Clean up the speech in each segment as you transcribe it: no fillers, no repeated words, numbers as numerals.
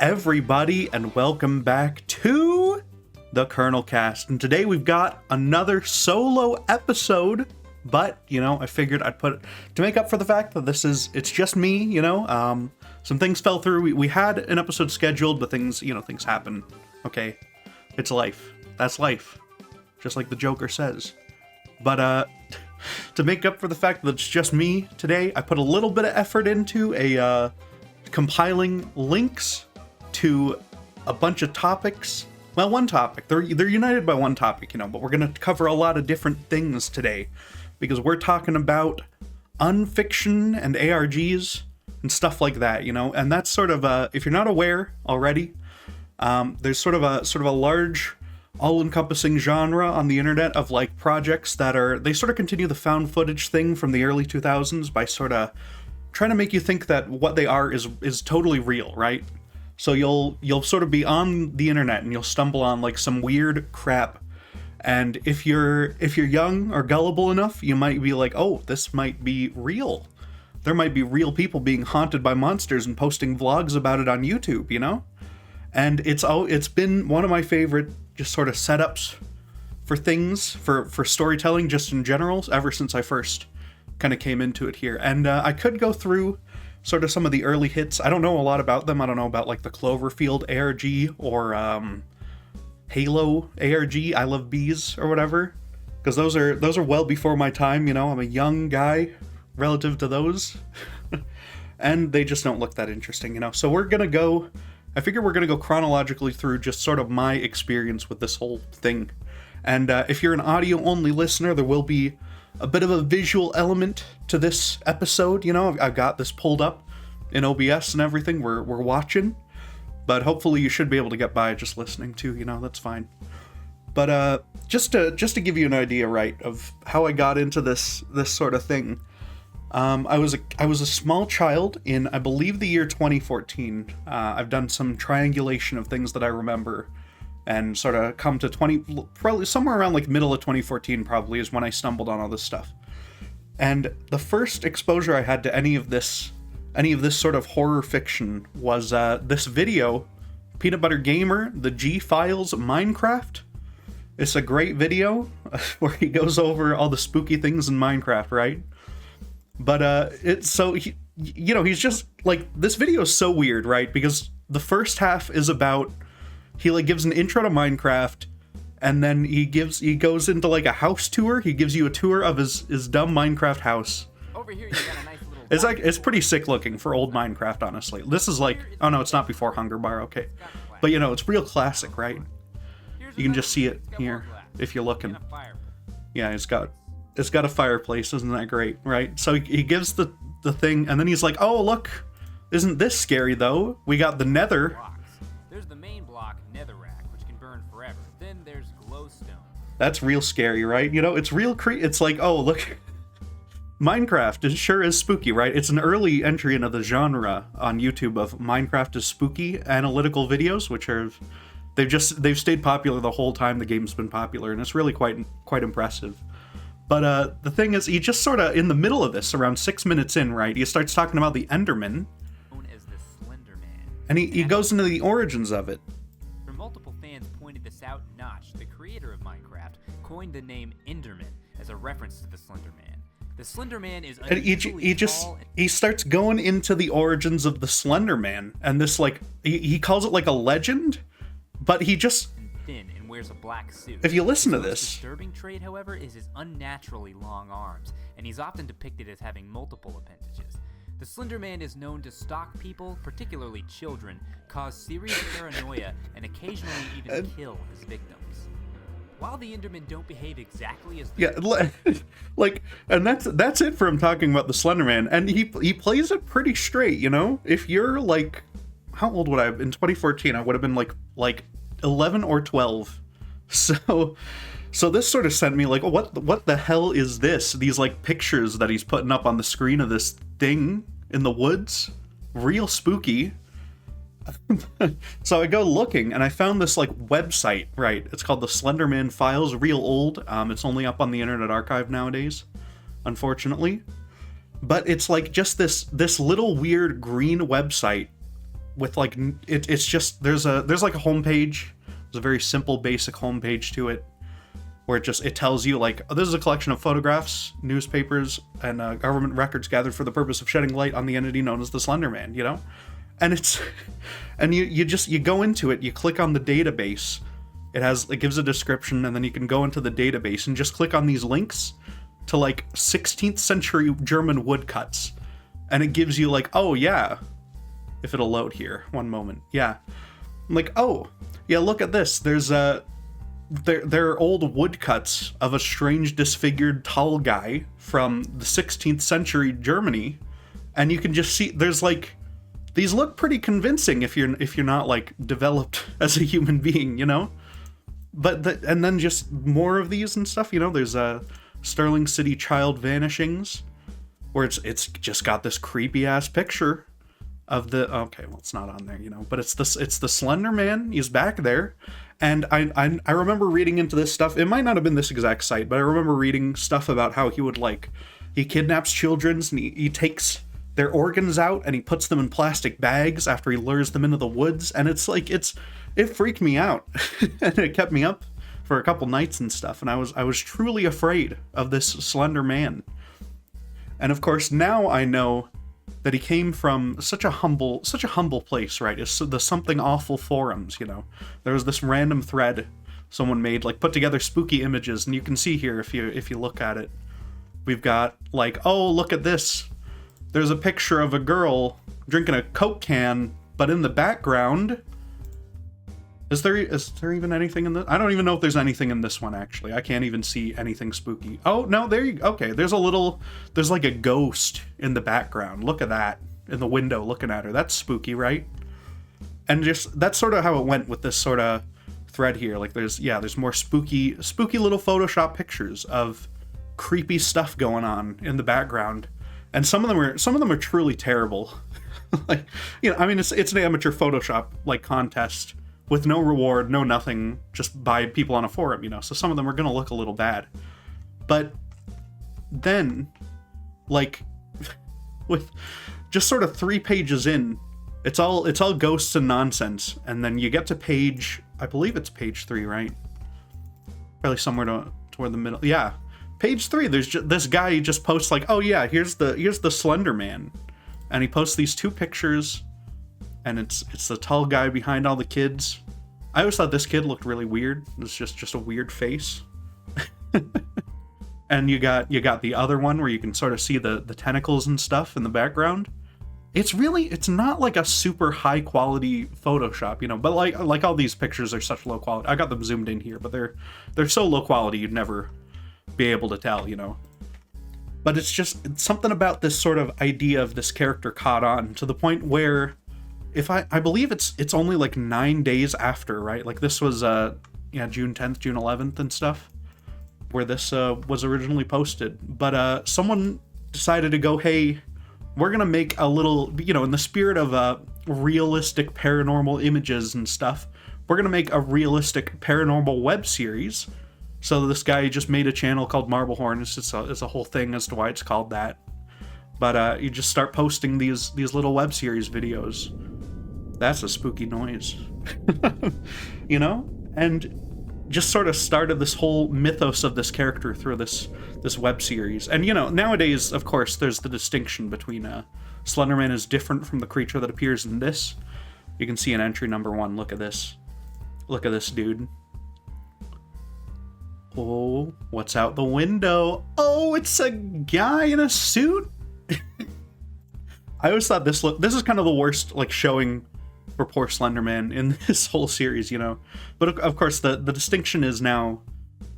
everybody, and welcome back to the Colonelcast. And today we've got another solo episode, but, I figured I'd put it to make up for the fact that it's just me, some things fell through. We had an episode scheduled, but things happen. Okay, it's life. That's life. Just like the Joker says. But, to make up for the fact that it's just me today, I put a little bit of effort into compiling links to a bunch of topics. Well, one topic. They're united by one topic, but we're going to cover a lot of different things today because we're talking about UNFICTION and ARGs and stuff like that, and that's sort of if you're not aware already, there's sort of a large all-encompassing genre on the internet of like projects that they sort of continue the found footage thing from the early 2000s by sort of trying to make you think that what they are is totally real, right? So you'll sort of be on the internet and you'll stumble on like some weird crap, and if you're young or gullible enough, you might be like, oh, this might be real. There might be real people being haunted by monsters and posting vlogs about it on YouTube, And it's been one of my favorite just sort of setups for things, for storytelling just in general, ever since I first kind of came into it here. And I could go through sort of some of the early hits. I don't know a lot about them. I don't know about like the Cloverfield ARG or Halo ARG, I Love Bees or whatever, because those are well before my time. I'm a young guy relative to those, and they just don't look that interesting. So I figure we're gonna go chronologically through just sort of my experience with this whole thing. And if you're an audio-only listener, there will be a bit of a visual element to this episode. I've got this pulled up in OBS and everything. We're watching, but hopefully you should be able to get by just listening too. That's fine. But just to give you an idea, right, of how I got into this sort of thing. I was a small child in, I believe, the year 2014. I've done some triangulation of things that I remember, and sort of come to probably somewhere around like middle of 2014 probably is when I stumbled on all this stuff. And the first exposure I had to any of this sort of horror fiction was this video, Peanut Butter Gamer, the G-Files Minecraft. It's a great video where he goes over all the spooky things in Minecraft, right? But it's so he's just like, this video is so weird, right? Because the first half is about, he like gives an intro to Minecraft, and then he goes into like a house tour. He gives you a tour of his dumb Minecraft house. Over here you got a nice little it's pretty sick looking for old Minecraft, honestly. This is like, oh no, it's not before Hunger Bar, okay. But it's real classic, right? You can just see it here if you're looking. Yeah, it's got a fireplace. Isn't that great, right? So he gives the thing, and then he's like, oh, look, isn't this scary, though? We got the nether. There's the main block, netherrack, which can burn forever. Then there's glowstone. That's real scary, right? It's real it's like, oh, look. Minecraft sure is spooky, right? It's an early entry into the genre on YouTube of Minecraft is spooky analytical videos, which they've stayed popular the whole time the game's been popular, and it's really quite impressive. But the thing is, he just sort of, in the middle of this, around 6 minutes in, right, he starts talking about the Enderman. Known as the Slenderman. And he goes into the origins of it. Multiple fans pointed this out. Notch, the creator of Minecraft, coined the name Enderman as a reference to the Slenderman. The Slenderman is unusually tall. He starts going into the origins of the Slenderman, and this, like, he calls it like a legend, but he just... thin and wears a black suit. If you listen to His most this, disturbing trait, however, is his unnaturally long arms, and he's often depicted as having multiple appendages. The Slenderman is known to stalk people, particularly children, cause serious paranoia, and occasionally even kill his victims. While the Endermen don't behave exactly as like, and that's it for him talking about the Slenderman, and he plays it pretty straight, If you're like, how old would I have in 2014? I would have been like 11 or 12. So this sort of sent me like, oh, what the hell is this? These like pictures that he's putting up on the screen of this thing in the woods, real spooky. So I go looking, and I found this like website, right? It's called the Slenderman Files, real old. It's only up on the Internet Archive nowadays, unfortunately. But it's like just this little weird green website with like it's just there's like a homepage. There's a very simple, basic homepage to it, where it tells you like, oh, this is a collection of photographs, newspapers, and government records gathered for the purpose of shedding light on the entity known as the Slenderman. You know, and it's and you go into it, you click on the database. It gives a description, and then you can go into the database and just click on these links to like 16th century German woodcuts, and it gives you like, oh yeah, if it'll load here, one moment, yeah, I'm like, oh yeah, look at this. There's there are old woodcuts of a strange disfigured tall guy from the 16th century Germany, and you can just see there's like these look pretty convincing if you're not like developed as a human being, you know. But and then just more of these and stuff, you know. There's Sterling City child vanishings, where it's just got this creepy ass picture of the, okay, well, it's not on there, you know, but it's the Slender Man. He's back there, and I remember reading into this stuff. It might not have been this exact site, but I remember reading stuff about how he kidnaps children and he takes their organs out and he puts them in plastic bags after he lures them into the woods, and it freaked me out. And it kept me up for a couple nights and stuff, and I was truly afraid of this Slender Man. And of course, now I know that he came from such a humble place, right? It's the Something Awful forums, you know. There was this random thread someone made, like put together spooky images, and you can see here if you look at it, we've got like, oh, look at this. There's a picture of a girl drinking a Coke can, but in the background, is there even anything in this? I don't even know if there's anything in this one, actually. I can't even see anything spooky. Oh, no, there you go. Okay, there's like a ghost in the background. Look at that, in the window looking at her. That's spooky, right? And just, that's sort of how it went with this sort of thread here. Like there's more spooky little Photoshop pictures of creepy stuff going on in the background. And some of them are truly terrible. Like, you know, I mean, it's an amateur Photoshop like contest with no reward, no nothing, just by people on a forum, you know. So some of them are gonna look a little bad. But then, like, with just sort of 3 pages in, it's all ghosts and nonsense. And then you get to page, I believe it's page 3, right? Probably somewhere toward the middle. Yeah. Page 3, there's this guy who just posts like, oh yeah, here's the Slender Man, and he posts these 2 pictures, and it's the tall guy behind all the kids. I always thought this kid looked really weird. It's just a weird face. And you got the other one where you can sort of see the tentacles and stuff in the background. It's not like a super high quality Photoshop, you know, but like all these pictures are such low quality. I got them zoomed in here, but they're so low quality you'd never be able to tell, you know. But it's something about this sort of idea of this character caught on to the point where, if I believe it's only like 9 days after, right? Like this was June 10th, June 11th and stuff, where this was originally posted. But someone decided to go, hey, we're gonna make a little, you know, in the spirit of realistic paranormal images and stuff, we're gonna make a realistic paranormal web series. So this guy just made a channel called Marblehorn. It's a whole thing as to why it's called that. But you just start posting these little web series videos. That's a spooky noise. You know? And just sort of started this whole mythos of this character through this web series. And, you know, nowadays, of course, there's the distinction between Slenderman is different from the creature that appears in this. You can see in entry number 1. Look at this. Look at this dude. Oh, what's out the window? Oh, it's a guy in a suit? I always thought this is kind of the worst, like, showing for poor Slenderman in this whole series, you know? But of course, the distinction is now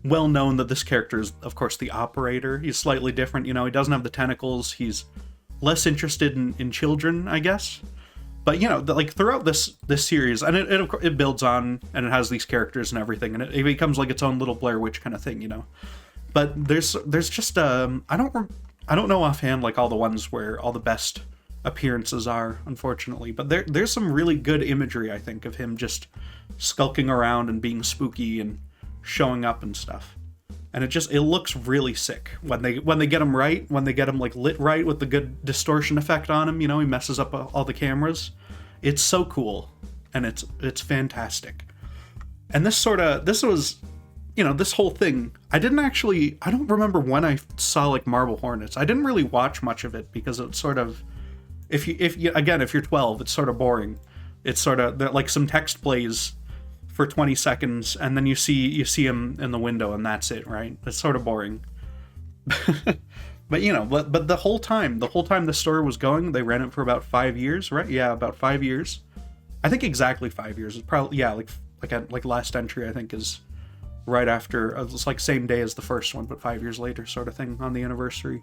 well known that this character is, of course, the operator. He's slightly different, you know? He doesn't have the tentacles. He's less interested in children, I guess. But, you know, like, throughout this series, and it builds on, and it has these characters and everything, and it becomes like its own little Blair Witch kind of thing, you know? But there's just, I don't know offhand, like, all the ones where all the best appearances are, unfortunately. But there's some really good imagery, I think, of him just skulking around and being spooky and showing up and stuff. And it looks really sick when they get him right, when they get him like lit right with the good distortion effect on him, you know, he messes up all the cameras. It's so cool, and it's fantastic. And this was, this whole thing, I don't remember when I saw like Marble Hornets. I didn't really watch much of it because it's sort of, if you're 12, it's sort of boring. It's sort of like some text plays for 20 seconds, and then you see him in the window, and that's it, right? It's sort of boring. But the whole time the story was going, they ran it for about 5 years, right? Yeah, about 5 years. I think exactly 5 years. It's probably, yeah, like last entry, I think, is right after, it's like same day as the first one, but 5 years later, sort of thing, on the anniversary.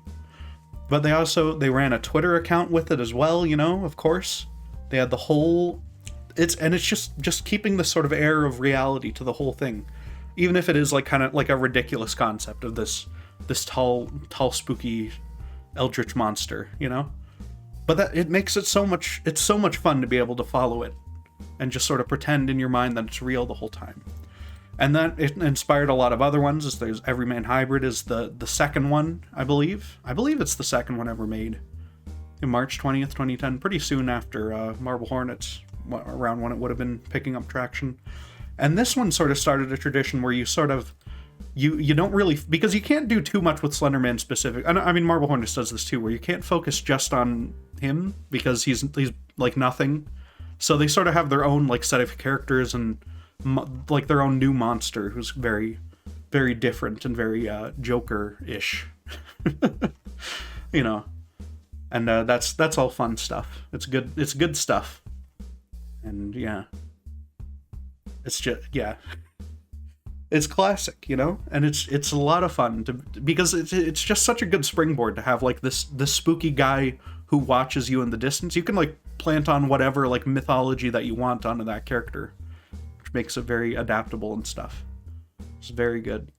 But they ran a Twitter account with it as well, of course. They had the whole, it's just keeping the sort of air of reality to the whole thing, even if it is like kind of like a ridiculous concept of this tall spooky eldritch monster, but that it makes it so much fun to be able to follow it and just sort of pretend in your mind that it's real the whole time. And that it inspired a lot of other ones. There's Everyman Hybrid is the second one, I believe it's the second one ever made, in March 20th 2010, pretty soon after Marble Hornets, around when it would have been picking up traction. And this one sort of started a tradition where you sort of you don't really, because you can't do too much with Slenderman specific. I mean, Marble Hornets does this too, where you can't focus just on him because he's like nothing. So they sort of have their own like set of characters and like their own new monster who's very, very different and very Joker-ish, And that's all fun stuff. It's good stuff, and yeah, it's just it's classic, and it's a lot of fun because it's just such a good springboard to have like this spooky guy who watches you in the distance. You can like plant on whatever like mythology that you want onto that character, which makes it very adaptable and stuff. It's very good.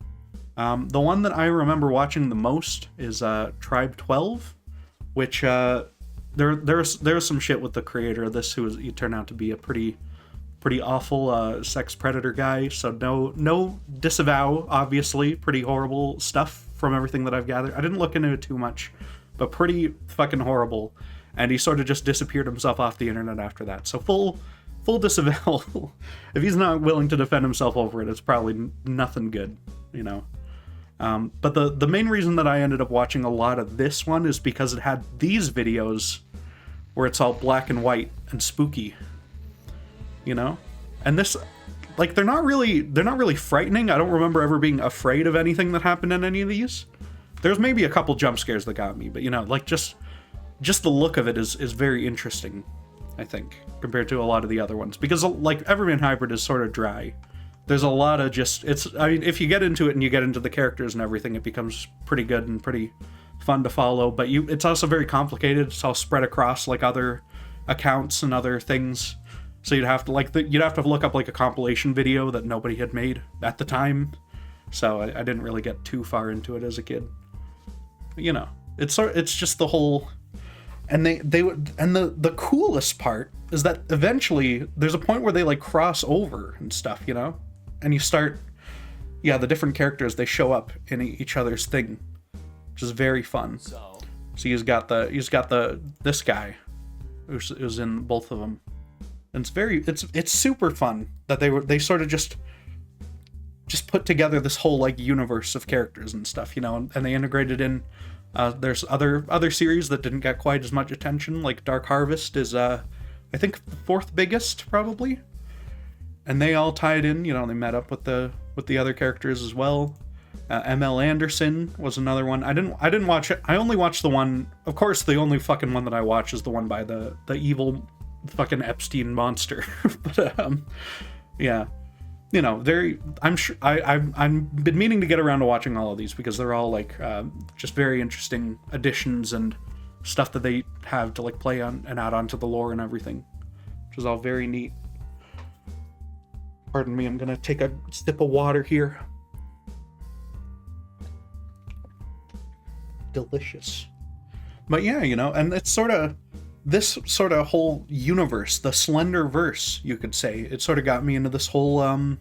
The one that I remember watching the most is Tribe 12, which there's some shit with the creator of this he turned out to be a pretty awful sex predator guy, so no disavow, obviously. Pretty horrible stuff from everything that I've gathered. I didn't look into it too much, but pretty fucking horrible. And he sort of just disappeared himself off the internet after that. So full disavow. If he's not willing to defend himself over it, it's probably nothing good, But the main reason that I ended up watching a lot of this one is because it had these videos where it's all black and white and spooky. And this, like, they're not really frightening. I don't remember ever being afraid of anything that happened in any of these. There's maybe a couple jump scares that got me, but like just the look of it is very interesting, I think, compared to a lot of the other ones, because like Everyman Hybrid is sort of dry. There's a lot of if you get into it and you get into the characters and everything, it becomes pretty good and pretty fun to follow, but it's also very complicated. It's all spread across like other accounts and other things. So you'd have to look up like a compilation video that nobody had made at the time. So I didn't really get too far into it as a kid. But, it's just the whole, and the coolest part is that eventually there's a point where they like cross over and stuff, and you start, the different characters, they show up in each other's thing, which is very fun. So he's got this guy who's in both of them. And it's super fun that they sort of just put together this whole like universe of characters and stuff, and they integrated in. There's other series that didn't get quite as much attention, like Dark Harvest is I think the fourth biggest probably, and they all tied in. They met up with the other characters as well. M.L. Anderson was another one. I didn't watch it. I only watched the one. Of course, the only fucking one that I watch is the one by the evil fucking Epstein monster. But I'm sure I've been meaning to get around to watching all of these because they're all like just very interesting additions and stuff that they have to like play on and add on to the lore and everything, which is all very neat. Pardon me, I'm gonna take a sip of water here. Delicious. But yeah, and it's sort of this sort of whole universe, the Slenderverse, you could say. It sort of got me into this whole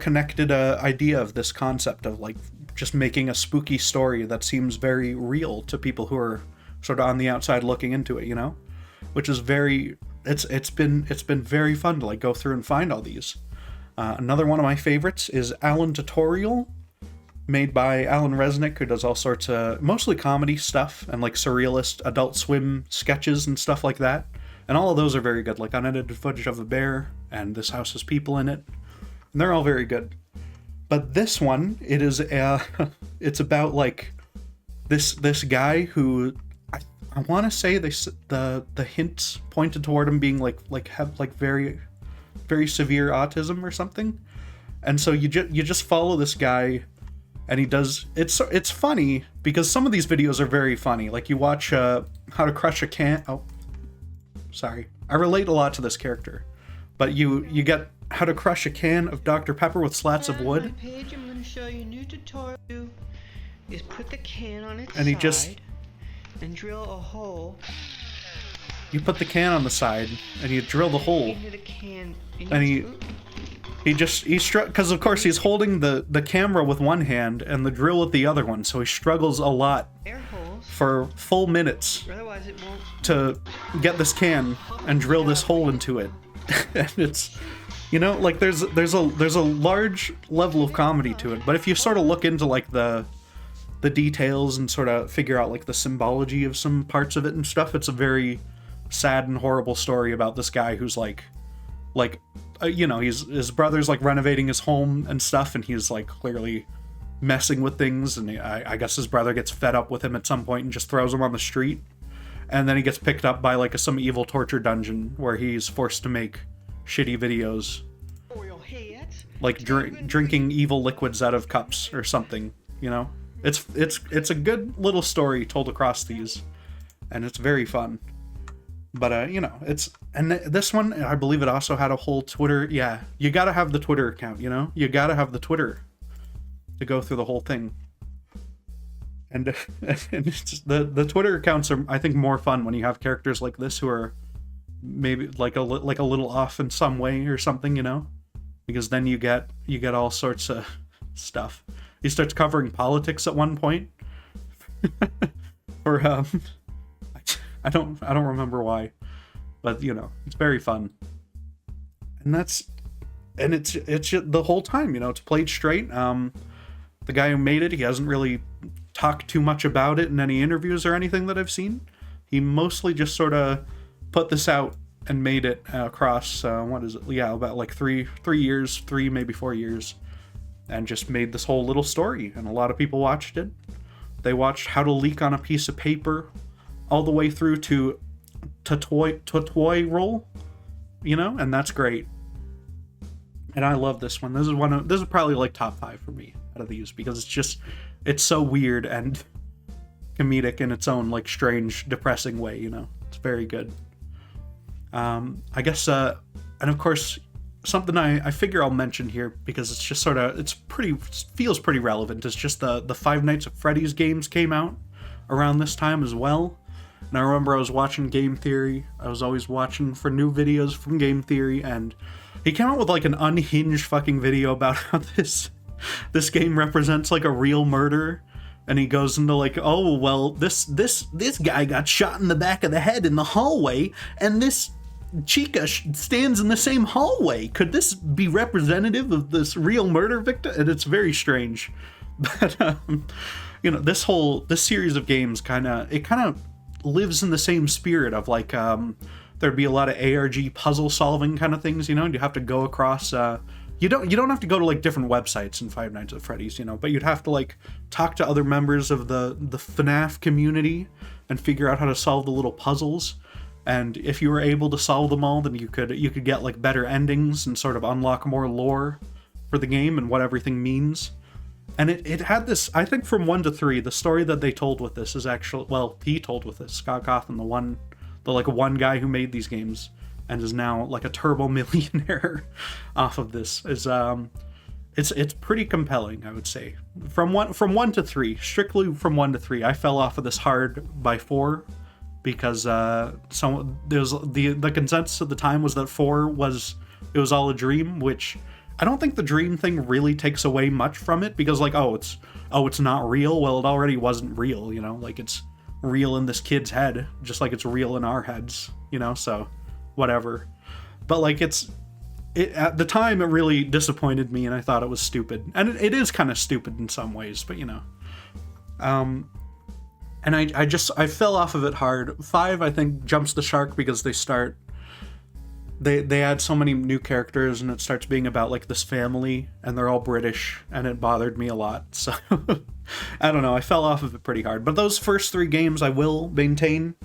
connected idea of this concept of like just making a spooky story that seems very real to people who are sort of on the outside looking into it, which is very, it's been very fun to like go through and find all these. Another one of my favorites is Alan Tutorial, made by Alan Resnick, who does all sorts of mostly comedy stuff and like surrealist Adult Swim sketches and stuff like that. And all of those are very good, like unedited footage of a bear and This House Has People in It. And they're all very good. But this one, it is it's about like this guy who I want to say the hints pointed toward him being have very very severe autism or something. And so you just follow this guy, and he does it's funny because some of these videos are very funny. Like you watch How to Crush a Can. Oh, sorry. I relate a lot to this character. But you get How to Crush a Can of Dr. Pepper with Slats of Wood. On my page, I'm going to show you a new tutorial. Is put the can on its and he side just and drill a hole. You put the can on the side and you drill the hole. Into the can, And he struck because of course he's holding the camera with one hand and the drill with the other one, so he struggles a lot air holes, for full minutes otherwise it won't. to get this can and drill this hole into it. And it's, you know, like there's a large level of comedy to it, but if you sort of look into like the details and sort of figure out like the symbology of some parts of it and stuff, it's a very sad and horrible story about this guy who's you know, his brother's like renovating his home and stuff, and he's like clearly messing with things, and I guess his brother gets fed up with him at some point and just throws him on the street, and then he gets picked up by like some evil torture dungeon where he's forced to make shitty videos, like drinking evil liquids out of cups or something. You know, it's a good little story told across these, and it's very fun. But, you know, this one, I believe it also had a whole Twitter, yeah, you gotta have the Twitter account, you know? You gotta have the Twitter to go through the whole thing. And it's just, the Twitter accounts are, I think, more fun when you have characters like this who are maybe like a little off in some way or something, you know? Because then you get all sorts of stuff. He starts covering politics at one point. Or, I don't remember why, but you know, it's very fun. And it's just, the whole time, you know, it's played straight. The guy who made it, he hasn't really talked too much about it in any interviews or anything that I've seen. He mostly just sort of put this out and made it across, what is it? Yeah, about like 3 years, maybe 4 years, and just made this whole little story. And a lot of people watched it. They watched how to leak on a piece of paper all the way through to toy roll, you know, and that's great. And I love this one. This is probably like top 5 for me out of these, because it's so weird and comedic in its own like strange, depressing way, you know. It's very good. I guess and of course something I figure I'll mention here because it's just sort of feels pretty relevant. It's just the Five Nights at Freddy's games came out around this time as well. And I remember I was watching Game Theory. I was always watching for new videos from Game Theory, and he came out with like an unhinged fucking video about how this game represents like a real murder. And he goes into like, oh well, this guy got shot in the back of the head in the hallway, and this chica stands in the same hallway. Could this be representative of this real murder victim? And it's very strange. But you know, this series of games kind of lives in the same spirit of like there'd be a lot of ARG puzzle solving kind of things, you know. You have to go across you don't have to go to like different websites in Five Nights at Freddy's, you know, but you'd have to like talk to other members of the FNAF community and figure out how to solve the little puzzles. And if you were able to solve them all, then you could get like better endings and sort of unlock more lore for the game and what everything means. And it had this, I think from 1 to 3, the story that they told with this is actually, well, he told with this, Scott Cawthon, the one guy who made these games and is now like a turbo millionaire off of this, is it's pretty compelling, I would say. From 1 to 3, strictly from 1 to 3, I fell off of this hard by 4 because there's the consensus at the time was that 4 was all a dream, which I don't think the dream thing really takes away much from it, because like, it's not real. Well, it already wasn't real, you know, like it's real in this kid's head, just like it's real in our heads, you know, so whatever. But like at the time it really disappointed me, and I thought it was stupid. And it is kind of stupid in some ways, but you know. And I fell off of it hard. 5, I think, jumps the shark because they add so many new characters, and it starts being about like this family, and they're all British, and it bothered me a lot. So I don't know, I fell off of it pretty hard. But those first 3 games, I will maintain,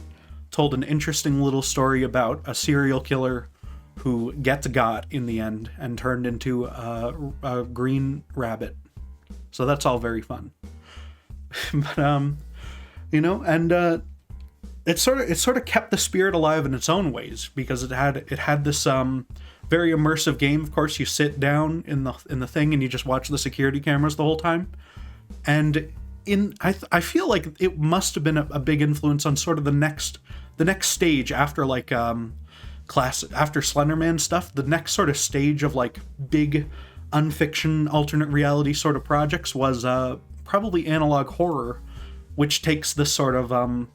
told an interesting little story about a serial killer who gets got in the end and turned into a green rabbit. So that's all very fun. But you know, and it sort of kept the spirit alive in its own ways, because it had this very immersive game. Of course, you sit down in the thing and you just watch the security cameras the whole time. And I feel like it must have been a big influence on sort of the next stage after like after Slenderman stuff. The next sort of stage of like big unfiction alternate reality sort of projects was probably analog horror, which takes this sort of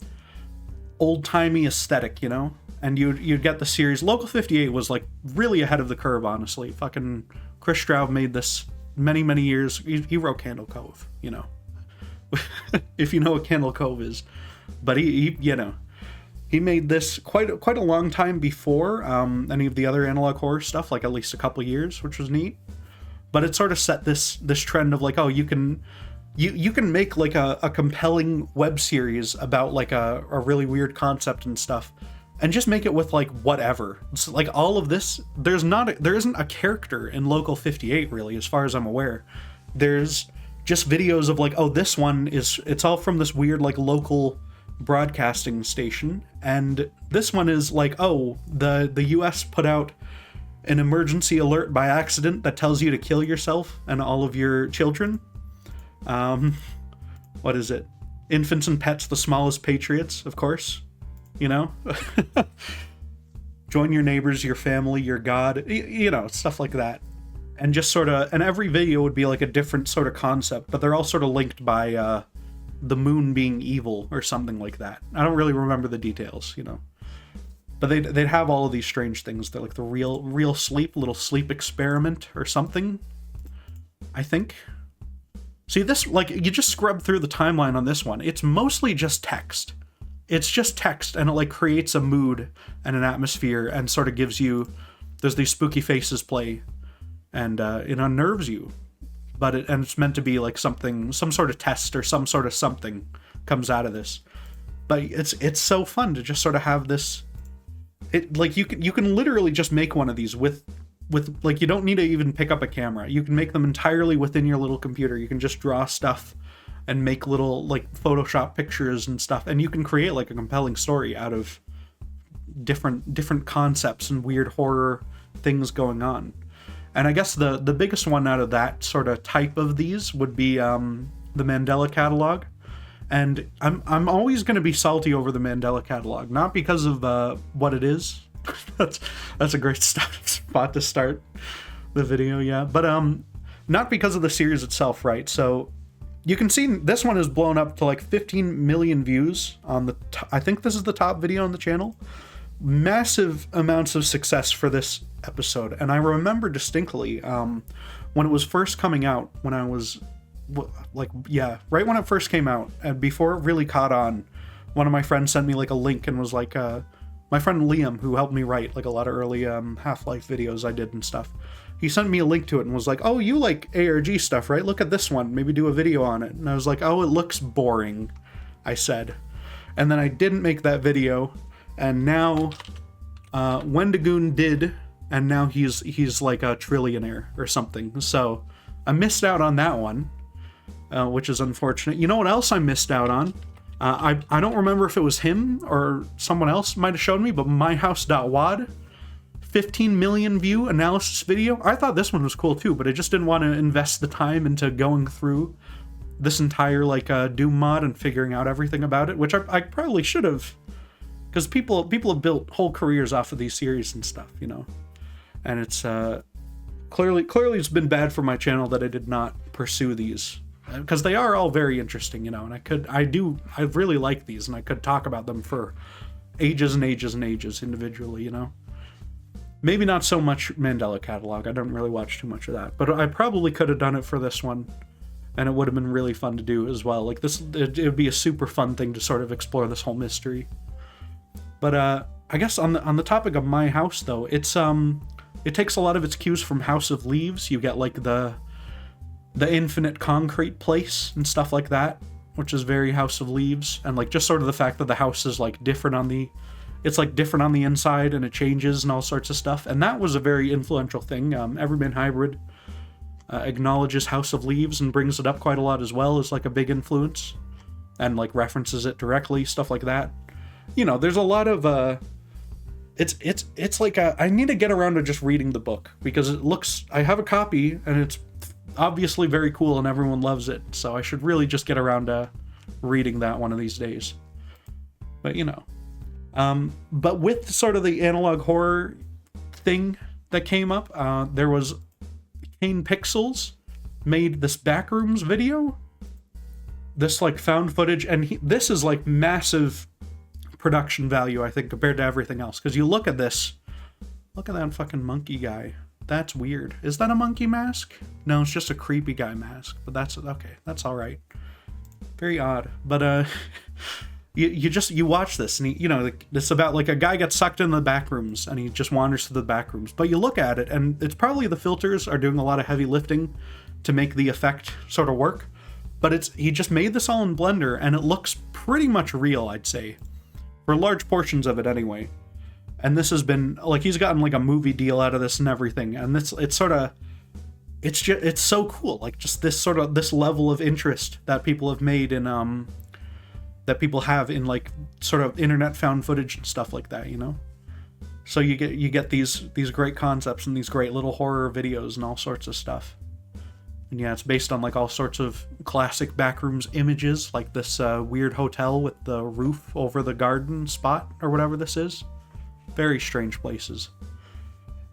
old-timey aesthetic, you know? And you'd get the series. Local 58 was like really ahead of the curve, honestly. Fucking Chris Straub made this many, many years. He wrote Candle Cove, you know. If you know what Candle Cove is. But he you know, he made this quite a long time before any of the other analog horror stuff, like at least a couple of years, which was neat. But it sort of set this trend of like, oh, you can make like a compelling web series about like a really weird concept and stuff, and just make it with like whatever. It's like all of this. There isn't a character in Local 58 really, as far as I'm aware. There's just videos of like, oh, this one it's all from this weird like local broadcasting station, and this one is like, oh, the US put out an emergency alert by accident that tells you to kill yourself and all of your children. What is it? Infants and pets, the smallest patriots, of course. You know? Join your neighbors, your family, your God, you know, stuff like that. And just sort of, and every video would be like a different sort of concept, but they're all sort of linked by the moon being evil or something like that. I don't really remember the details, you know. But they'd have all of these strange things. They're like the real sleep, little sleep experiment or something, I think. See, this, like, you just scrub through the timeline on this one. It's mostly just text. It's just text, and it, like, creates a mood and an atmosphere and sort of gives you... There's these spooky faces play, and it unnerves you. But it's meant to be, like, some sort of test or some sort of something comes out of this. But it's so fun to just sort of have this... It, like, you can literally just make one of these with like, you don't need to even pick up a camera. You can make them entirely within your little computer. You can just draw stuff and make little like Photoshop pictures and stuff, and you can create like a compelling story out of different concepts and weird horror things going on. And I guess the biggest one out of that sort of type of these would be the Mandela Catalog. And I'm always going to be salty over the Mandela Catalog, not because of what it is. that's a great spot to start the video, yeah. But not because of the series itself, right? So you can see this one is blown up to like 15 million views on the I think this is the top video on the channel. Massive amounts of success for this episode. And I remember distinctly when it was first coming out, when I was like, yeah, right when it first came out, and before it really caught on, one of my friends sent me like a link and was like, my friend Liam, who helped me write like a lot of early Half-Life videos I did and stuff, he sent me a link to it and was like, oh, you like ARG stuff, right? Look at this one, maybe do a video on it. And I was like, oh, it looks boring, I said. And then I didn't make that video, and now Wendigoon did, and now he's like a trillionaire or something. So I missed out on that one, which is unfortunate. You know what else I missed out on? I don't remember if it was him or someone else might have showed me, but myhouse.wad, 15 million view analysis video. I thought this one was cool too, but I just didn't want to invest the time into going through this entire like Doom mod and figuring out everything about it, which I probably should have, because people have built whole careers off of these series and stuff, you know. And it's clearly it's been bad for my channel that I did not pursue these, because they are all very interesting, you know, and I really like these, and I could talk about them for ages and ages and ages individually, you know. Maybe not so much Mandela Catalog. I don't really watch too much of that. But I probably could have done it for this one. And it would have been really fun to do as well. Like, it would be a super fun thing to sort of explore this whole mystery. But I guess on the topic of my house, though, it takes a lot of its cues from House of Leaves. You get, like, the infinite concrete place and stuff like that, which is very House of Leaves. And, like, just sort of the fact that the house is, like, different on the inside and it changes and all sorts of stuff. And that was a very influential thing. Everyman Hybrid acknowledges House of Leaves and brings it up quite a lot as well as, like, a big influence. And, like, references it directly, stuff like that. You know, there's a lot of, it's like I need to get around to just reading the book, because I have a copy, and it's obviously very cool, and everyone loves it, so I should really just get around to reading that one of these days. But, you know. But with sort of the analog horror thing that came up, there was Kane Pixels made this Backrooms video, this, like, found footage, and this is, like, massive production value, I think, compared to everything else. Because you look at this, look at that fucking monkey guy. That's weird. Is that a monkey mask? No, it's just a creepy guy mask. But that's okay. That's all right. Very odd. But you watch this, and it's about, like, a guy gets sucked into the back rooms, and he just wanders through the back rooms. But you look at it, and it's probably the filters are doing a lot of heavy lifting to make the effect sort of work. But he just made this all in Blender, and it looks pretty much real, I'd say. For large portions of it, anyway. And this has been, like, he's gotten, like, a movie deal out of this and everything. And it's so cool. Like, just this level of interest that people have made in, that people have in, like, sort of internet found footage and stuff like that, you know? So you get these great concepts and these great little horror videos and all sorts of stuff. And yeah, it's based on, like, all sorts of classic Backrooms images, like this weird hotel with the roof over the garden spot, or whatever this is. Very strange places.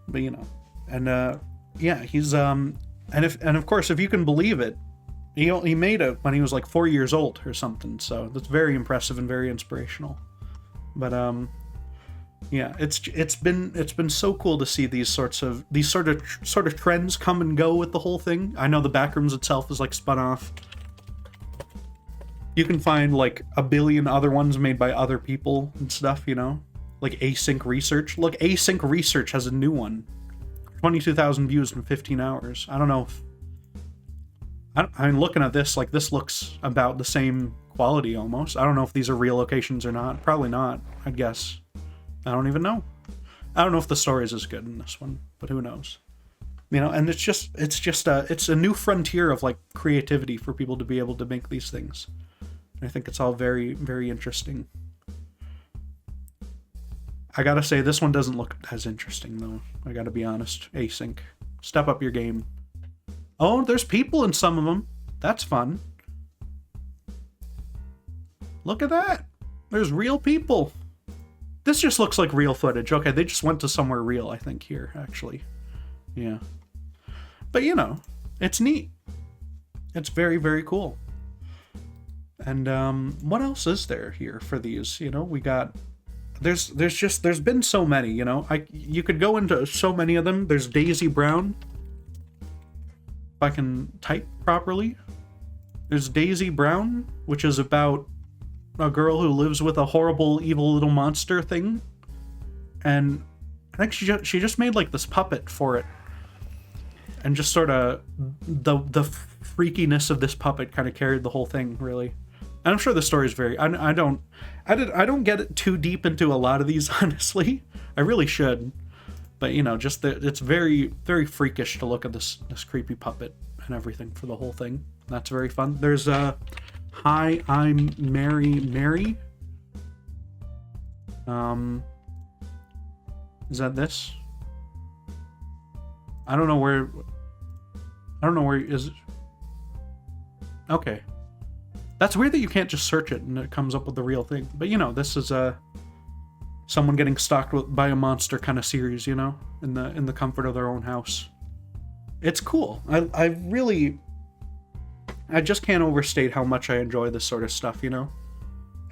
But, you know. And, yeah, he's, and of course, if you can believe it, he made it when he was, like, 4 years old or something, so that's very impressive and very inspirational. But, yeah, it's been so cool to see these sort of trends come and go with the whole thing. I know the Backrooms itself is, like, spun off. You can find, like, a billion other ones made by other people and stuff, you know? Like Async Research. Look, Async Research has a new one. 22,000 views in 15 hours. I don't know if... I'm looking at this, like, this looks about the same quality almost. I don't know if these are real locations or not. Probably not, I'd guess. I don't even know. I don't know if the story is as good in this one, but who knows? You know, and it's a new frontier of, like, creativity for people to be able to make these things. And I think it's all very, very interesting. I gotta say, this one doesn't look as interesting, though. I gotta be honest. Async. Step up your game. Oh, there's people in some of them. That's fun. Look at that. There's real people. This just looks like real footage. Okay, they just went to somewhere real, I think, here, actually. Yeah. But, you know, it's neat. It's very, very cool. And, what else is there here for these? You know, we got... There's been so many, you know? You could go into so many of them. There's Daisy Brown. If I can type properly. There's Daisy Brown, which is about a girl who lives with a horrible, evil little monster thing. And I think she just made, like, this puppet for it. And just sort of the freakiness of this puppet kind of carried the whole thing, really. And I'm sure the story is very... I don't get it too deep into a lot of these, honestly. I really should. But, you know, just it's very, very freakish to look at this creepy puppet and everything for the whole thing. That's very fun. There's Hi, I'm Mary. Is that this? I don't know where is it? Okay. That's weird that you can't just search it and it comes up with the real thing. But, you know, this is someone getting stalked by a monster kind of series, you know, in the comfort of their own house. It's cool. I just can't overstate how much I enjoy this sort of stuff, you know?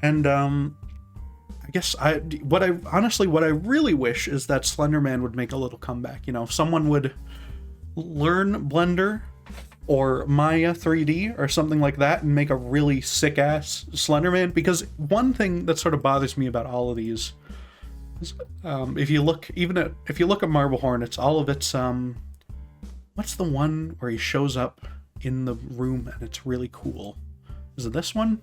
And, I guess what I really wish is that Slenderman would make a little comeback. You know, if someone would learn Blender or Maya 3D or something like that and make a really sick ass Slenderman. Because one thing that sort of bothers me about all of these is, if you look at Marble Hornets, all of its what's the one where he shows up in the room and it's really cool? Is it this one?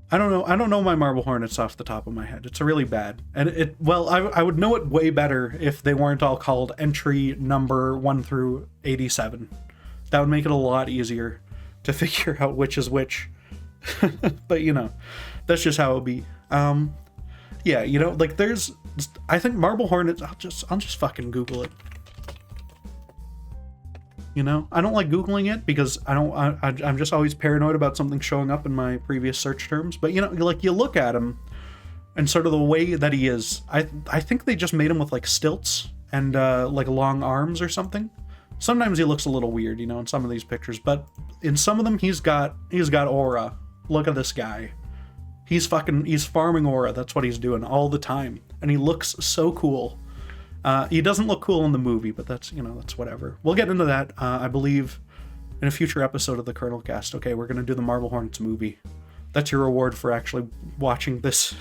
I don't know my Marble Hornets off the top of my head. It's really bad. And I would know it way better if they weren't all called entry number 1 through 87. That would make it a lot easier to figure out which is which. But, you know, that's just how it would be. Yeah, you know, like I think Marble Hornets, I'll just fucking Google it. You know, I don't like Googling it because I'm just always paranoid about something showing up in my previous search terms. But, you know, like you look at him and sort of the way that he is, I think they just made him with like stilts and like long arms or something. Sometimes he looks a little weird, you know, in some of these pictures, but in some of them he's got aura. Look at this guy. He's farming aura. That's what he's doing all the time. And he looks so cool. He doesn't look cool in the movie, but that's whatever. We'll get into that, I believe, in a future episode of the Colonelcast. Okay, we're going to do the Marble Hornets movie. That's your reward for actually watching this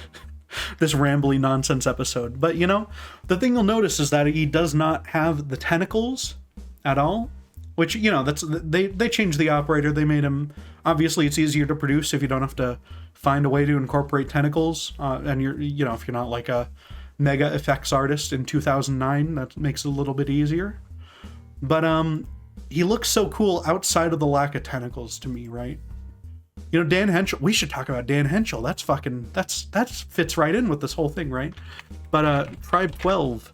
this rambly nonsense episode. But, you know, the thing you'll notice is that he does not have the tentacles at all, which, you know, they changed the operator. They made him, obviously it's easier to produce if you don't have to find a way to incorporate tentacles, and if you're not like a mega effects artist in 2009, that makes it a little bit easier. But he looks so cool outside of the lack of tentacles to me, right? You know, Dan Henschel, we should talk about Dan Henschel. That fits right in with this whole thing, right? But Tribe 12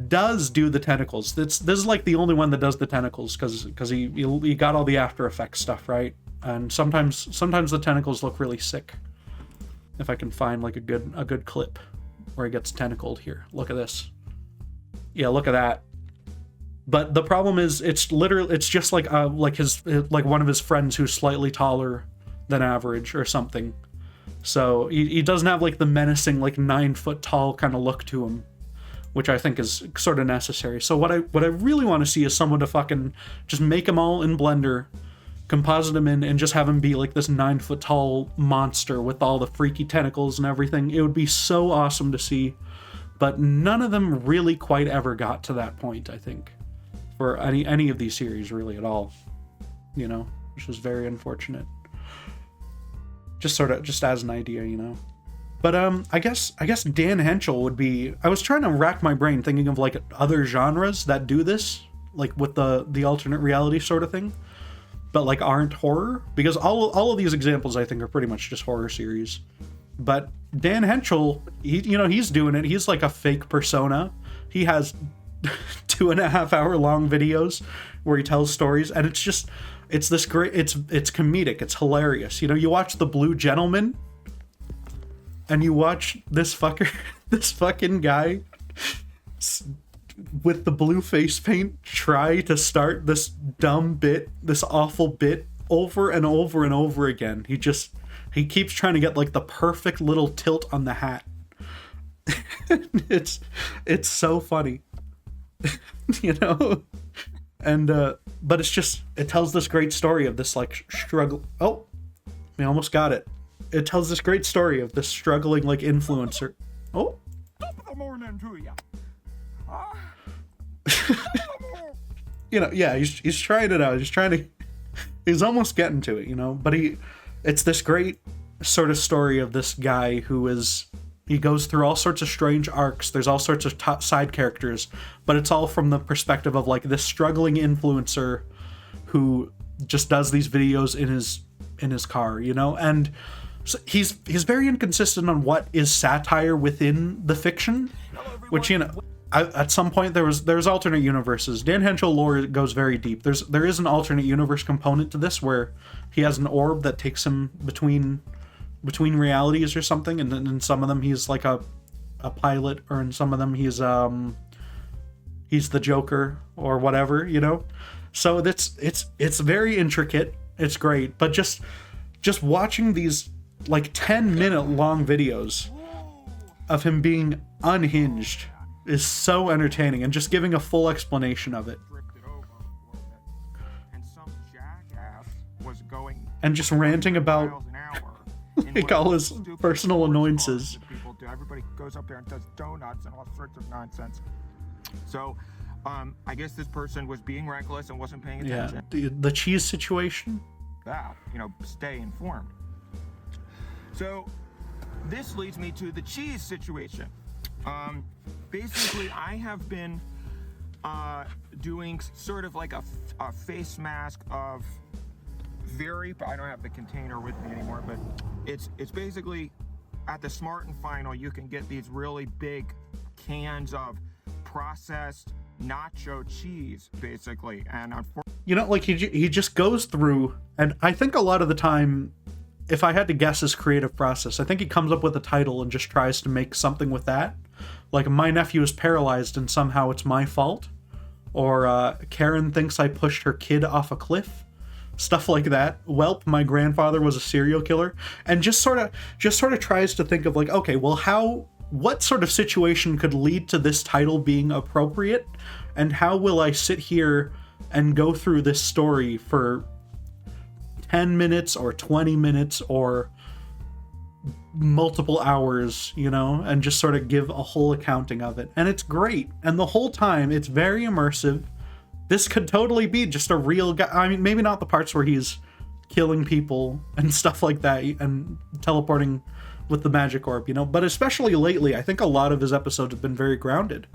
does do the tentacles. This is like the only one that does the tentacles because he got all the After Effects stuff, right? And sometimes the tentacles look really sick. If I can find like a good clip where he gets tentacled here. Look at this. Yeah, look at that. But the problem is it's just like one of his friends who's slightly taller than average or something. So he doesn't have like the menacing like 9 foot tall kind of look to him, which I think is sort of necessary. So what I really want to see is someone to fucking just make them all in Blender, composite him in, and just have him be like this 9 foot tall monster with all the freaky tentacles and everything. It would be so awesome to see, but none of them really quite ever got to that point, I think, for any of these series really at all, you know, which was very unfortunate. Just as an idea, you know. But I guess Dan Henschel would be. I was trying to rack my brain thinking of like other genres that do this, like with the alternate reality sort of thing, but like aren't horror, because all of these examples I think are pretty much just horror series. But Dan Henschel, he's doing it. He's like a fake persona. He has 2.5 hour long videos where he tells stories, and it's this great. It's comedic. It's hilarious. You know, you watch The Blue Gentleman, and you watch this fucking guy with the blue face paint try to start this dumb bit, this awful bit over and over and over again. He keeps trying to get like the perfect little tilt on the hat. It's so funny. You know? And but it tells this great story of this like struggle. Oh, we almost got it. It tells this great story of this struggling like influencer. Oh. You know, yeah, he's trying it out. He's almost getting to it, you know, but it's this great sort of story of this guy he goes through all sorts of strange arcs. There's all sorts of side characters, but it's all from the perspective of like this struggling influencer who just does these videos in his car, you know? And so he's very inconsistent on what is satire within the fiction, which, you know, at some point there's alternate universes. Dan Henschel lore goes very deep. There is an alternate universe component to this where he has an orb that takes him between realities or something, and in some of them he's like a pilot, or in some of them he's the Joker or whatever, you know. So it's very intricate. It's great, but just watching these like 10-minute long videos of him being unhinged is so entertaining, and just giving a full explanation of it. And just ranting about like all his personal annoyances. Everybody goes up there and does donuts and all sorts of nonsense. So, I guess this person was being reckless and wasn't paying attention. Yeah, the cheese situation. Stay informed. So, this leads me to the cheese situation. Basically, I have been doing sort of like a face mask of I don't have the container with me anymore, but it's basically at the Smart and Final you can get these really big cans of processed nacho cheese, basically, and unfortunately, he just goes through, and I think a lot of the time, if I had to guess his creative process, I think he comes up with a title and just tries to make something with that. Like, my nephew is paralyzed and somehow it's my fault, or Karen thinks I pushed her kid off a cliff. Stuff like that. Welp, my grandfather was a serial killer, and just sort of tries to think of like, okay, well, what sort of situation could lead to this title being appropriate, and how will I sit here and go through this story for 10 minutes or 20 minutes or multiple hours, and just sort of give a whole accounting of it. And it's great, and the whole time it's very immersive. This could totally be just a real guy. I mean, maybe not the parts where he's killing people and stuff like that and teleporting with the magic orb, but especially lately, I think a lot of his episodes have been very grounded.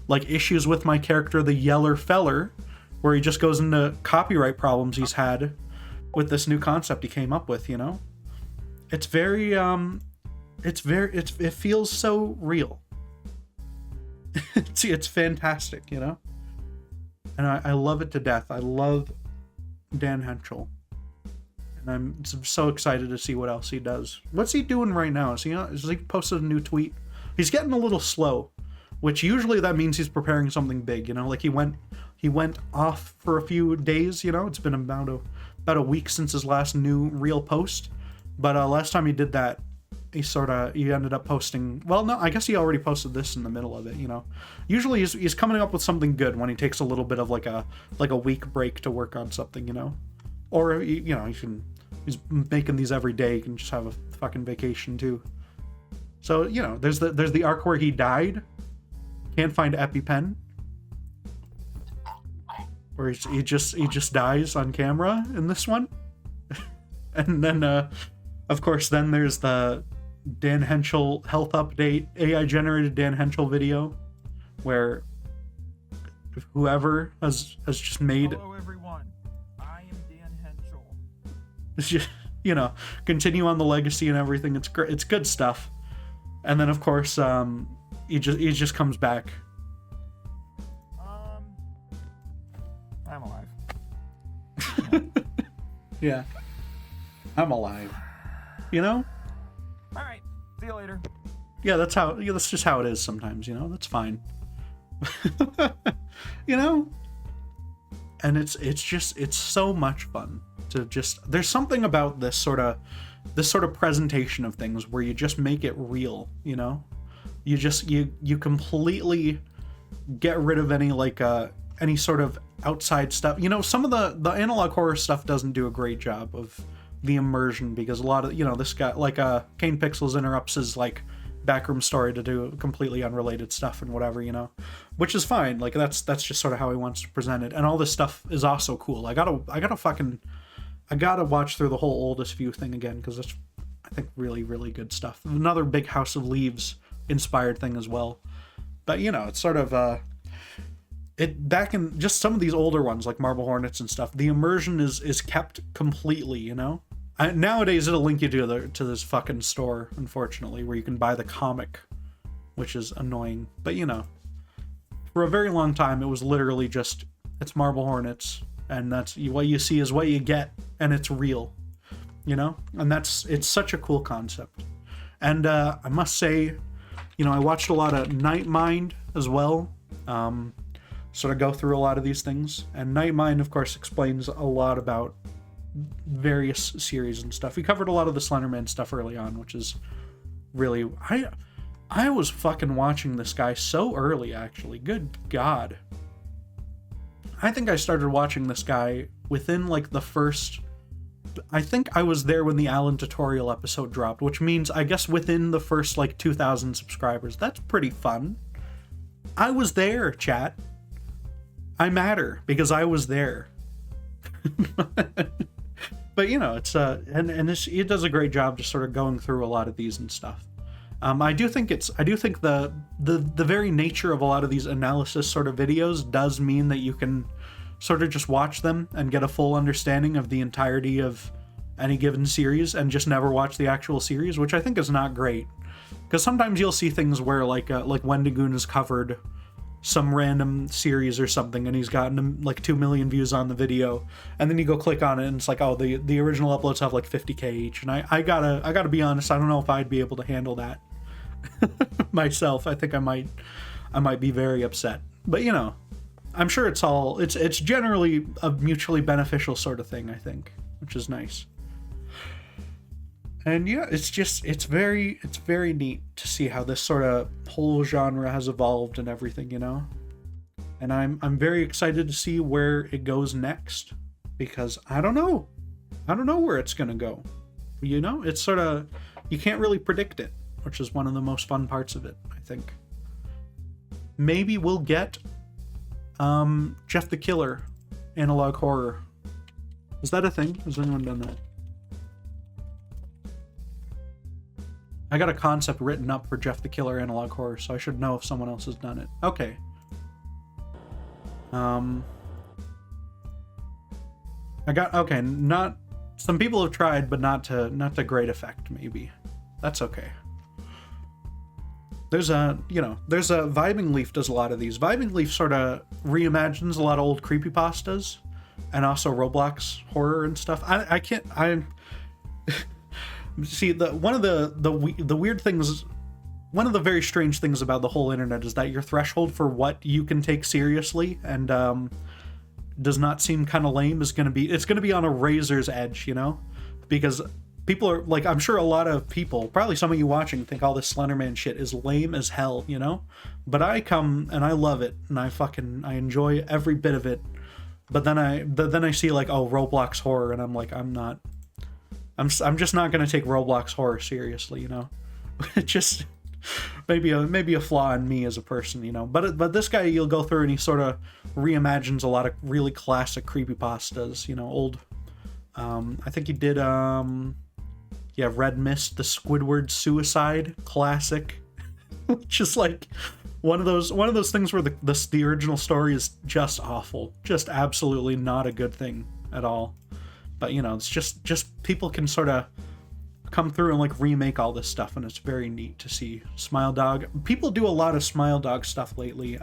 Like Issues with My Character, the Yeller Feller, where he just goes into copyright problems he's had with this new concept he came up with, It's very, it feels so real. It's fantastic, And I love it to death. I love Dan Henschel. And I'm so excited to see what else he does. What's he doing right now? Is he posted a new tweet? He's getting a little slow, which usually that means he's preparing something big, Like he went off for a few days, It's been about a week since his last new real post. But last time he did that, he ended up posting, well, no, I guess he already posted this in the middle of it, Usually he's coming up with something good when he takes a little bit of like a week break to work on something, Or, he's making these every day, he can just have a fucking vacation too. So, there's the arc where he died, can't find EpiPen, where he just dies on camera in this one. And then, of course, then there's the Dan Henschel health update, AI generated Dan Henschel video, where whoever has just made. Hello everyone, I am Dan Henschel. Continue on the legacy and everything. It's great. It's good stuff. And then of course, he just comes back. I'm alive. Yeah, I'm alive. All right, see you later. Yeah, that's just how it is sometimes, that's fine. And it's so much fun to there's something about this sort of presentation of things where you just make it real, you completely get rid of any sort of outside stuff. Some of the analog horror stuff doesn't do a great job of the immersion, because a lot of this guy, like Kane Pixels, interrupts his backroom story to do completely unrelated stuff and whatever, which is fine. Like that's just sort of how he wants to present it. And all this stuff is also cool. I gotta watch through the whole Oldest View thing again, because it's, I think, really, really good stuff. Another big House of Leaves inspired thing as well. But it's sort of back in just some of these older ones like Marble Hornets and stuff, the immersion is kept completely, nowadays it'll link you to this fucking store, unfortunately, where you can buy the comic, which is annoying. But for a very long time it was literally just, it's Marble Hornets, and that's what you see is what you get, and it's real, and it's such a cool concept. And I must say, I watched a lot of Night Mind as well, sort of go through a lot of these things, and Night Mind of course explains a lot about various series and stuff. We covered a lot of the Slenderman stuff early on, which is really... I was fucking watching this guy so early, actually. Good God. I think I started watching this guy within, like, the first... I think I was there when the Alan tutorial episode dropped, which means, I guess, within the first, like, 2,000 subscribers. That's pretty fun. I was there, chat. I matter, because I was there. But, you know, it's, it does a great job just sort of going through a lot of these and stuff. I do think the very nature of a lot of these analysis sort of videos does mean that you can sort of just watch them and get a full understanding of the entirety of any given series and just never watch the actual series, which I think is not great. Because sometimes you'll see things where like Wendigoon has covered some random series or something and he's gotten like 2 million views on the video, and then you go click on it and it's like, oh, the original uploads have like 50k each, and I gotta be honest, I don't know if I'd be able to handle that myself. I think I might be very upset. But you know, I'm sure it's generally a mutually beneficial sort of thing, I think, which is nice. And yeah, it's very neat to see how this sort of whole genre has evolved and everything, you know? And I'm very excited to see where it goes next, because I don't know where it's gonna go. You know, it's sort of, you can't really predict it, which is one of the most fun parts of it, I think. Maybe we'll get Jeff the Killer analog horror. Is that a thing? Has anyone done that? I got a concept written up for Jeff the Killer analog horror, so I should know if someone else has done it. Okay. Not some people have tried, but not to great effect, maybe. That's okay. There's Vibing Leaf does a lot of these. Vibing Leaf sort of reimagines a lot of old creepypastas and also Roblox horror and stuff. See, one of the weird things, one of the very strange things about the whole internet is that your threshold for what you can take seriously and does not seem kind of lame is going to be on a razor's edge, you know? Because people are like, I'm sure a lot of people, probably some of you watching, think all this Slenderman shit is lame as hell, you know? But I come and I love it, and I enjoy every bit of it. But then I see like, oh, Roblox horror, and I'm like, I'm just not going to take Roblox horror seriously, you know? Just maybe a flaw in me as a person, you know? But this guy, you'll go through and he sort of reimagines a lot of really classic creepypastas, you know, old. I think he did Red Mist, the Squidward suicide classic. Just like one of those things where the original story is just awful, just absolutely not a good thing at all. But, you know, it's just people can sort of come through and, like, remake all this stuff, and it's very neat to see. Smile Dog. People do a lot of Smile Dog stuff lately.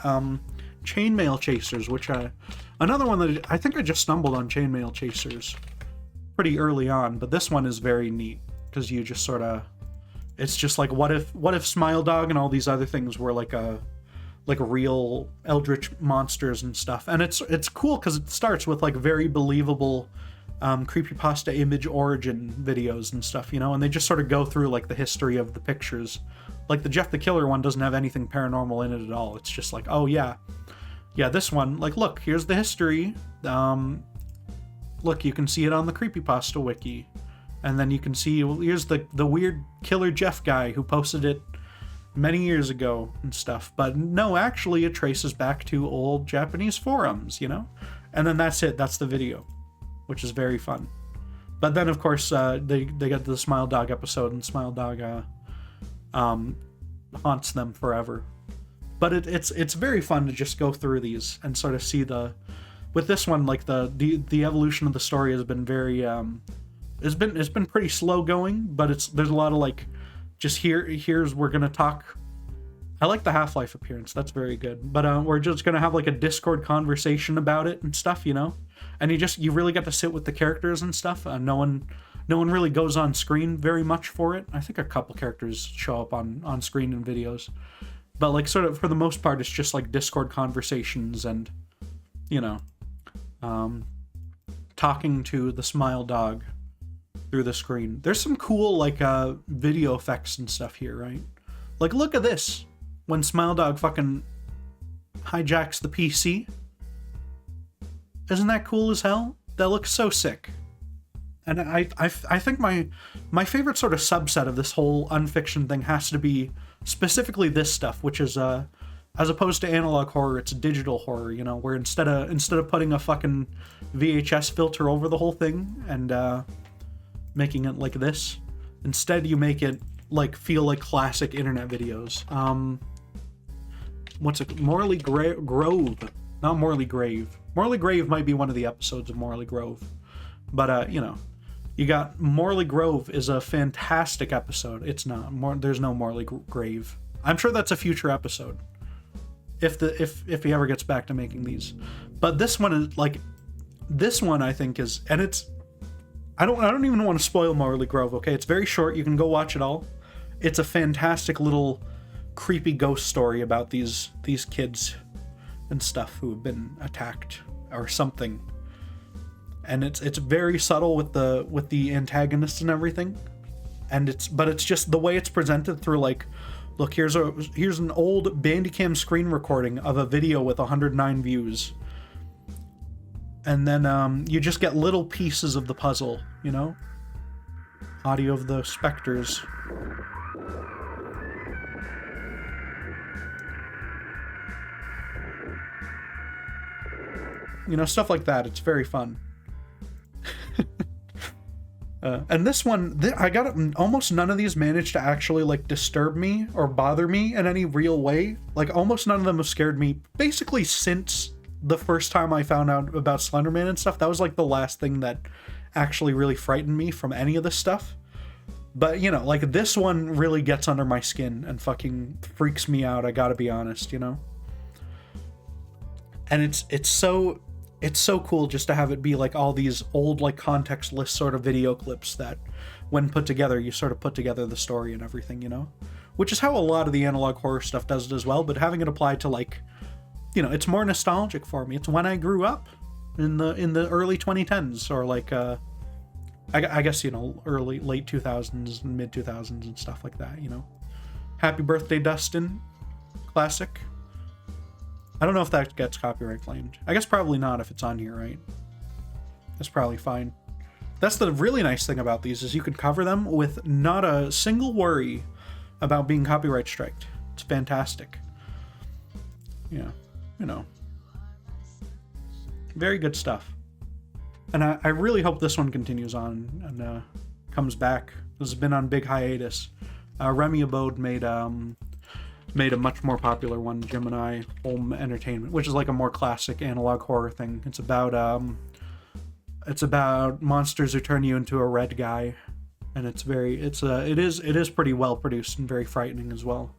Chainmail Chasers, which another one that I think I just stumbled on Chainmail Chasers pretty early on, but this one is very neat, because you just sort of... It's just like, what if Smile Dog and all these other things were like real eldritch monsters and stuff. And it's cool because it starts with, like, very believable... creepypasta image origin videos and stuff, you know, and they just sort of go through like the history of the pictures. Like the Jeff the Killer one doesn't have anything paranormal in it at all. It's just like, oh yeah, this one, like, look, here's the history. Look, you can see it on the creepypasta wiki, and then you can see, well, here's the weird Killer Jeff guy who posted it many years ago and stuff. But no, actually it traces back to old Japanese forums, you know, and then that's it. That's the video, which is very fun. But then, of course, they get to the Smile Dog episode, and Smile Dog haunts them forever. But it's very fun to just go through these and sort of see with this one, like the evolution of the story has been very it's been pretty slow going, but there's a lot of like, just here's we're gonna talk. I like the Half-Life appearance, that's very good. But we're just gonna have like a Discord conversation about it and stuff, you know. And you really get to sit with the characters and stuff. No one really goes on screen very much for it. I think a couple characters show up on screen in videos, but like sort of for the most part, it's just like Discord conversations and, you know, talking to the Smile dog through the screen. There's some cool, like, video effects and stuff here, right? Like, look at this. When Smile Dog fucking hijacks the PC. Isn't that cool as hell? That looks so sick. And I think my favorite sort of subset of this whole unfiction thing has to be specifically this stuff, which is, as opposed to analog horror, it's digital horror, you know, where instead of putting a fucking VHS filter over the whole thing and, making it like this, instead you make it like feel like classic internet videos. What's it? Morley Grove, not Morley Grave. Morley Grave might be one of the episodes of Morley Grove, but you know, you got Morley Grove is a fantastic episode. It's not there's no Morley Grave. I'm sure that's a future episode if he ever gets back to making these. But this one is like, this one I think is, and it's, I don't even want to spoil Morley Grove, okay? It's very short. You can go watch it all. It's a fantastic little creepy ghost story about these kids and stuff who have been attacked or something. And it's very subtle with the antagonists and everything. And it's just the way it's presented through, like, look, here's an old Bandicam screen recording of a video with 109 views. And then you just get little pieces of the puzzle, you know? Audio of the specters. You know, stuff like that. It's very fun. And this one, I got it, almost none of these managed to actually, like, disturb me or bother me in any real way. Like, almost none of them have scared me, basically since the first time I found out about Slenderman and stuff. That was like the last thing that actually really frightened me from any of this stuff. But, you know, like, this one really gets under my skin and fucking freaks me out, I gotta be honest, you know? And it's so cool just to have it be like all these old, like, contextless sort of video clips that when put together, you sort of put together the story and everything, you know? Which is how a lot of the analog horror stuff does it as well, but having it applied to, like, you know, it's more nostalgic for me. It's when I grew up in the early 2010s, or like I guess, you know, late 2000s and mid 2000s and stuff like that, you know. Happy Birthday Dustin, classic. I don't know if that gets copyright claimed. I guess probably not if it's on here, right? That's probably fine. That's the really nice thing about these, is you can cover them with not a single worry about being copyright striked. It's fantastic. Yeah. You know, very good stuff. And I really hope this one continues on and comes back. This has been on big hiatus. Remy Abode made a much more popular one, Gemini Home Entertainment, which is like a more classic analog horror thing. It's about monsters who turn you into a red guy, and it is pretty well produced and very frightening as well.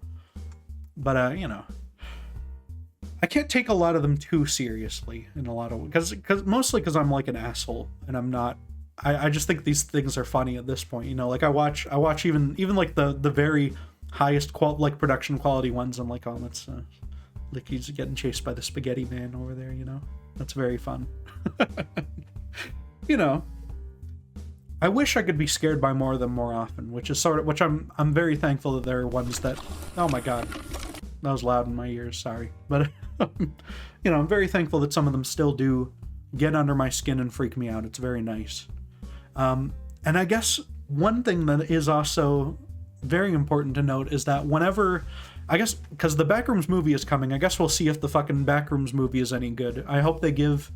But you know, I can't take a lot of them too seriously in a lot of, because mostly because I'm like an asshole and I'm not. I just think these things are funny at this point, you know. Like I watch even like the very highest production quality ones. I'm like, oh, that's like he's getting chased by the spaghetti man over there, you know. That's very fun. You know, I wish I could be scared by more of them more often, which I'm very thankful that there are ones that. Oh my god, that was loud in my ears. Sorry, but. You know, I'm very thankful that some of them still do get under my skin and freak me out. It's very nice. And I guess one thing that is also very important to note is that whenever, I guess, because the Backrooms movie is coming, I guess we'll see if the fucking Backrooms movie is any good. I hope they give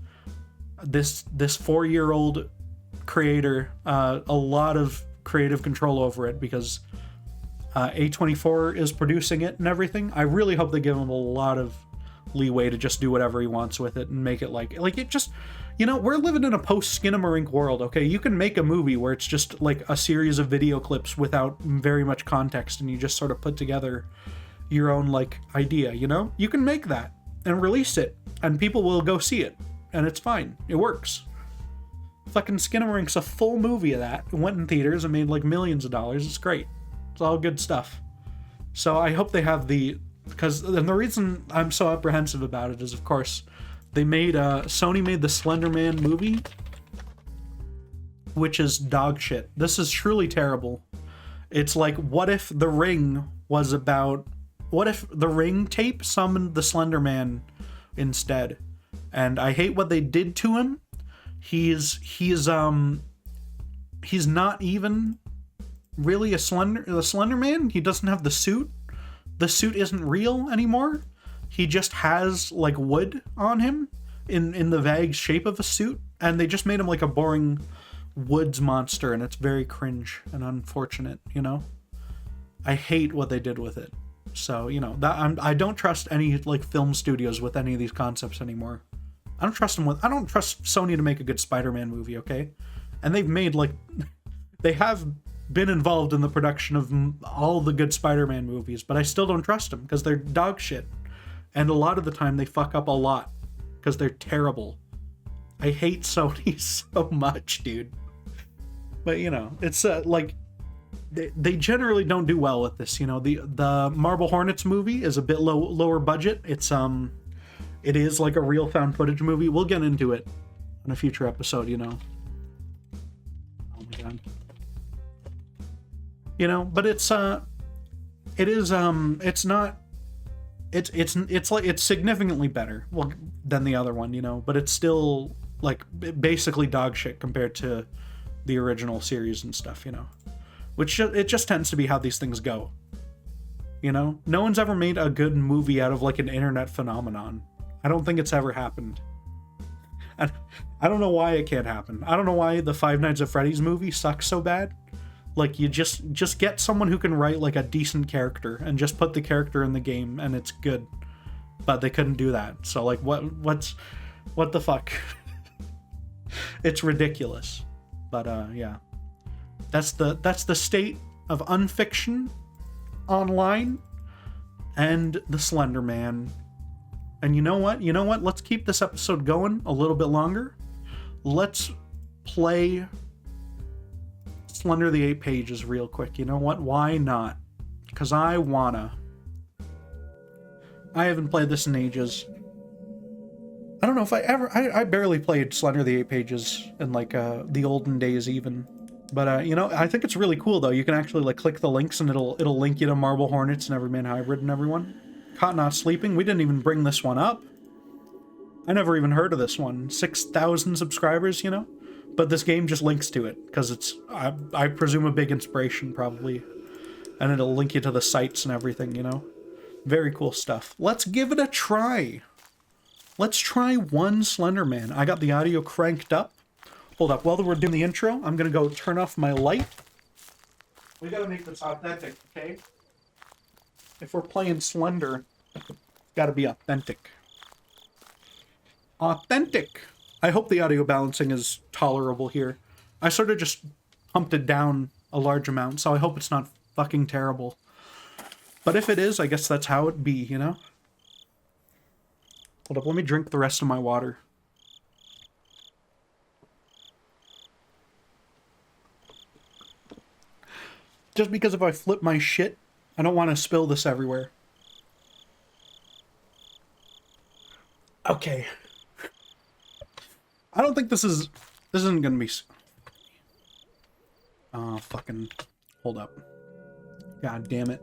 this 4-year-old creator a lot of creative control over it, because A24 is producing it and everything. I really hope they give him a lot of leeway to just do whatever he wants with it and make it like it just, you know, we're living in a post-Skinamarink world, okay? You can make a movie where it's just like a series of video clips without very much context, and you just sort of put together your own, like, idea, you know? You can make that and release it, and people will go see it, and it's fine. It works. Fucking Skinamarink's a full movie of that. It went in theaters and made like millions of dollars. It's great. It's all good stuff. So I hope they have and the reason I'm so apprehensive about it is, of course, Sony made the Slenderman movie, which is dog shit. This is truly terrible. It's like, what if The Ring was about... What if The Ring tape summoned the Slenderman instead? And I hate what they did to him. He's not even really a Slender Man. He doesn't have the suit. The suit isn't real anymore. He just has like wood on him in the vague shape of a suit, and they just made him like a boring woods monster, and it's very cringe and unfortunate, you know? I hate what they did with it. So, you know, I don't trust any like film studios with any of these concepts anymore. I don't trust Sony to make a good Spider-Man movie, okay? And they've made like they have been involved in the production of all the good Spider-Man movies, but I still don't trust them because they're dog shit. And a lot of the time they fuck up a lot because they're terrible. I hate Sony so much, dude. But, you know, it's like they generally don't do well with this, you know. The Marble Hornets movie is a bit lower budget. It is like a real found footage movie. We'll get into it in a future episode, you know. Oh my god. You know, but it's like it's significantly better, well, than the other one, you know, but it's still like basically dog shit compared to the original series and stuff, you know. Which it just tends to be how these things go. You know? No one's ever made a good movie out of like an internet phenomenon. I don't think it's ever happened. And I don't know why it can't happen. I don't know why the Five Nights at Freddy's movie sucks so bad. Like, you just get someone who can write like a decent character and just put the character in the game and it's good. But they couldn't do that. So like what the fuck? It's ridiculous. But yeah. That's the state of Unfiction online and the Slender Man. And you know what? Let's keep this episode going a little bit longer. Let's play Slender the 8 Pages real quick. You know what? Why not? Because I wanna. I haven't played this in ages. I don't know if I barely played Slender the 8 Pages in like the olden days even. But you know, I think it's really cool though. You can actually like click the links and it'll link you to Marble Hornets and Everyman Hybrid and everyone. Caught Not Sleeping. We didn't even bring this one up. I never even heard of this one. 6,000 subscribers, you know? But this game just links to it because it's, I presume, a big inspiration probably. And it'll link you to the sites and everything, you know? Very cool stuff. Let's give it a try. Let's try one Slenderman. I got the audio cranked up. Hold up, while we're doing the intro, I'm gonna go turn off my light. We gotta make this authentic, okay? If we're playing Slender, gotta be authentic. Authentic! I hope the audio balancing is tolerable here. I sort of just pumped it down a large amount, so I hope it's not fucking terrible. But if it is, I guess that's how it be, you know? Hold up, let me drink the rest of my water. Just because if I flip my shit, I don't want to spill this everywhere. Okay. I don't think this isn't gonna be... Oh, fucking... Hold up. God damn it.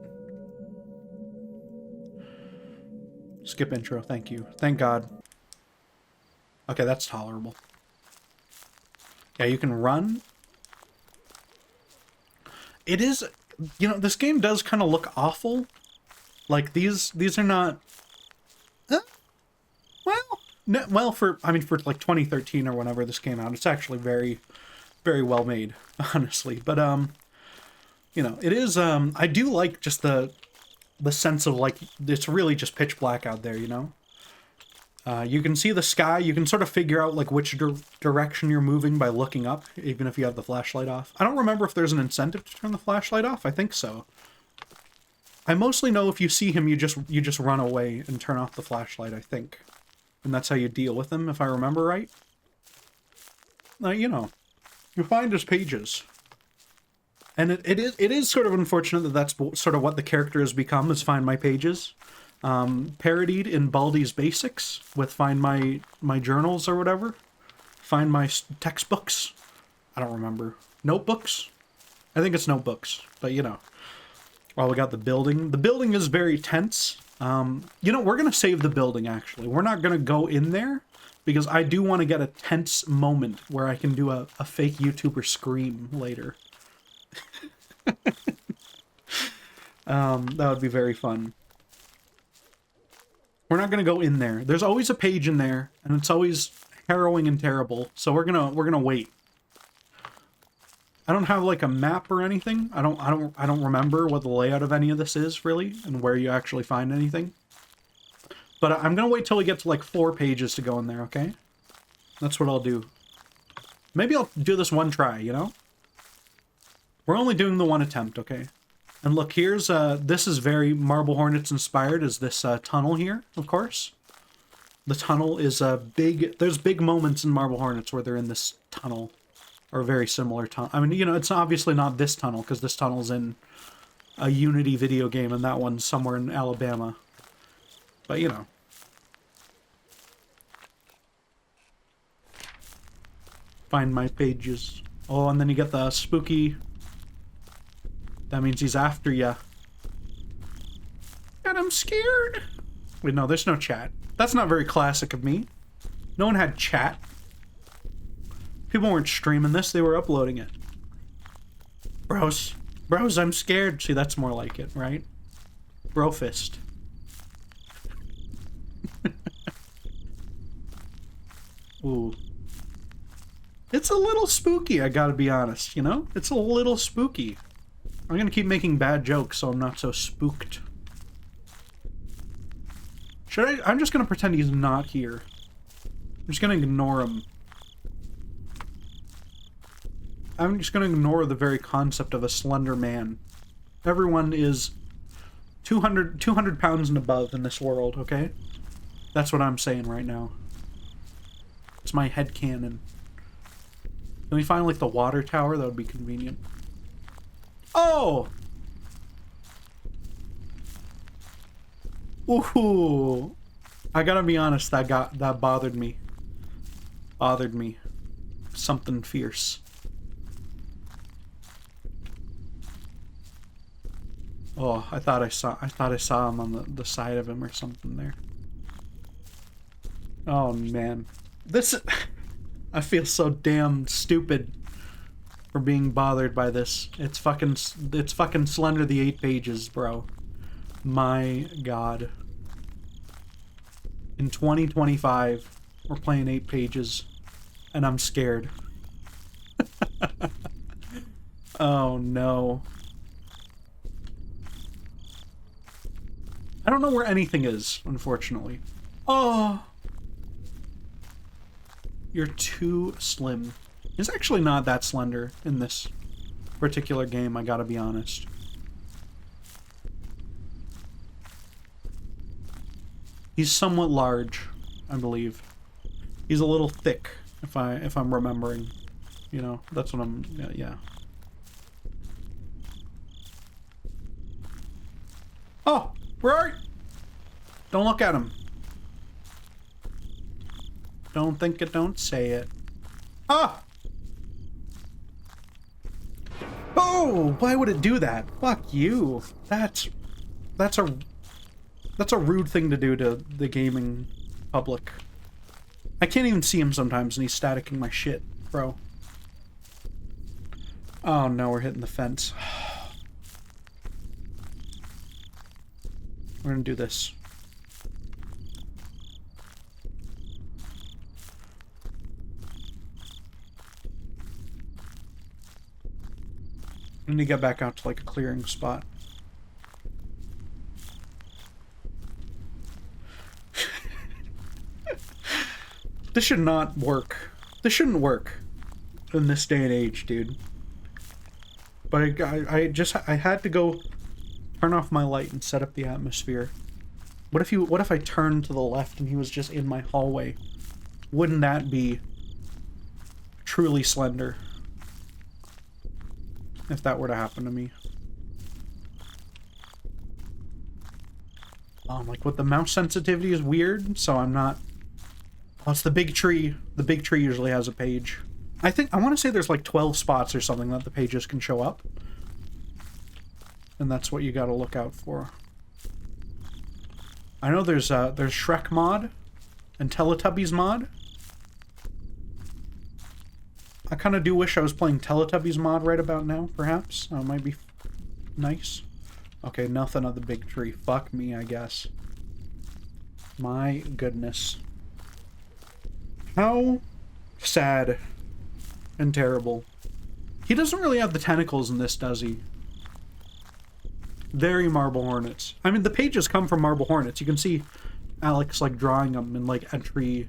Skip intro, thank you. Thank God. Okay, that's tolerable. Yeah, you can run. It is... You know, this game does kind of look awful. Like, these are not... Well, for like 2013 or whenever this came out, it's actually very, very well made, honestly. But, you know, it is, I do like just the sense of, like, it's really just pitch black out there, you know? You can see the sky, you can sort of figure out, like, which direction you're moving by looking up, even if you have the flashlight off. I don't remember if there's an incentive to turn the flashlight off, I think so. I mostly know if you see him, you just run away and turn off the flashlight, I think. And that's how you deal with him, if I remember right. You know, you find his pages. And it is sort of unfortunate that that's sort of what the character has become, is Find My Pages. Parodied in Baldi's Basics with Find My Journals or whatever. Find My Textbooks. I don't remember. Notebooks? I think it's notebooks, but you know. Well, we got the building. The building is very tense. You know, we're going to save the building, actually. We're not going to go in there because I do want to get a tense moment where I can do a fake YouTuber scream later. That would be very fun. We're not going to go in there. There's always a page in there, and it's always harrowing and terrible, so we're gonna wait. I don't have like a map or anything. I don't remember what the layout of any of this is really and where you actually find anything. But I'm gonna wait till we get to like 4 pages to go in there, okay? That's what I'll do. Maybe I'll do this one try, you know? We're only doing the one attempt, okay? And look, here's this is very Marble Hornets inspired, is this tunnel here, of course. The tunnel is big. There's big moments in Marble Hornets where they're in this tunnel. Or a very similar tunnel. I mean, you know, it's obviously not this tunnel, because this tunnel's in a Unity video game, and that one's somewhere in Alabama. But, you know. Find my pages. Oh, and then you get the spooky... That means he's after ya. And I'm scared. Wait, no, there's no chat. That's not very classic of me. No one had chat. People weren't streaming this, they were uploading it. Bros, I'm scared. See, that's more like it, right? Bro fist. Ooh. It's a little spooky, I gotta be honest, you know? It's a little spooky. I'm gonna keep making bad jokes so I'm not so spooked. I'm just gonna pretend he's not here. I'm just gonna ignore him. I'm just going to ignore the very concept of a slender man. Everyone is 200 pounds and above in this world, okay? That's what I'm saying right now. It's my headcanon. Can we find, like, the water tower? That would be convenient. Oh! Ooh! I gotta be honest, that bothered me. Bothered me. Something fierce. Oh, I thought I saw him on the side of him or something there. Oh man. I feel so damn stupid for being bothered by this. It's fucking Slender the 8 pages, bro. My god. In 2025, we're playing 8 pages and I'm scared. Oh no. I don't know where anything is, unfortunately. Oh! You're too slim. He's actually not that slender in this particular game, I gotta be honest. He's somewhat large, I believe. He's a little thick, if I'm remembering. You know, that's what I'm... yeah. Oh! Where are you? Don't look at him. Don't think it, don't say it. Ah! Oh! Why would it do that? Fuck you. That's a rude thing to do to the gaming public. I can't even see him sometimes and he's staticking my shit, bro. Oh no, we're hitting the fence. We're gonna do this. I need to get back out to like a clearing spot. This should not work. This shouldn't work in this day and age, dude. But I had to go turn off my light and set up the atmosphere. What if I turned to the left and he was just in my hallway? Wouldn't that be truly Slender? If that were to happen to me. Like what the mouse sensitivity is weird, so I'm not... Oh, it's the big tree. The big tree usually has a page. I want to say there's like 12 spots or something that the pages can show up. And that's what you gotta look out for. I know there's Shrek mod and Teletubbies mod. I kind of do wish I was playing Teletubbies mod right about now, perhaps. That might be nice. Okay, nothing on the big tree. Fuck me, I guess. My goodness. How sad and terrible. He doesn't really have the tentacles in this, does he? Very Marble Hornets. I mean, the pages come from Marble Hornets. You can see Alex, like, drawing them in, like, entry,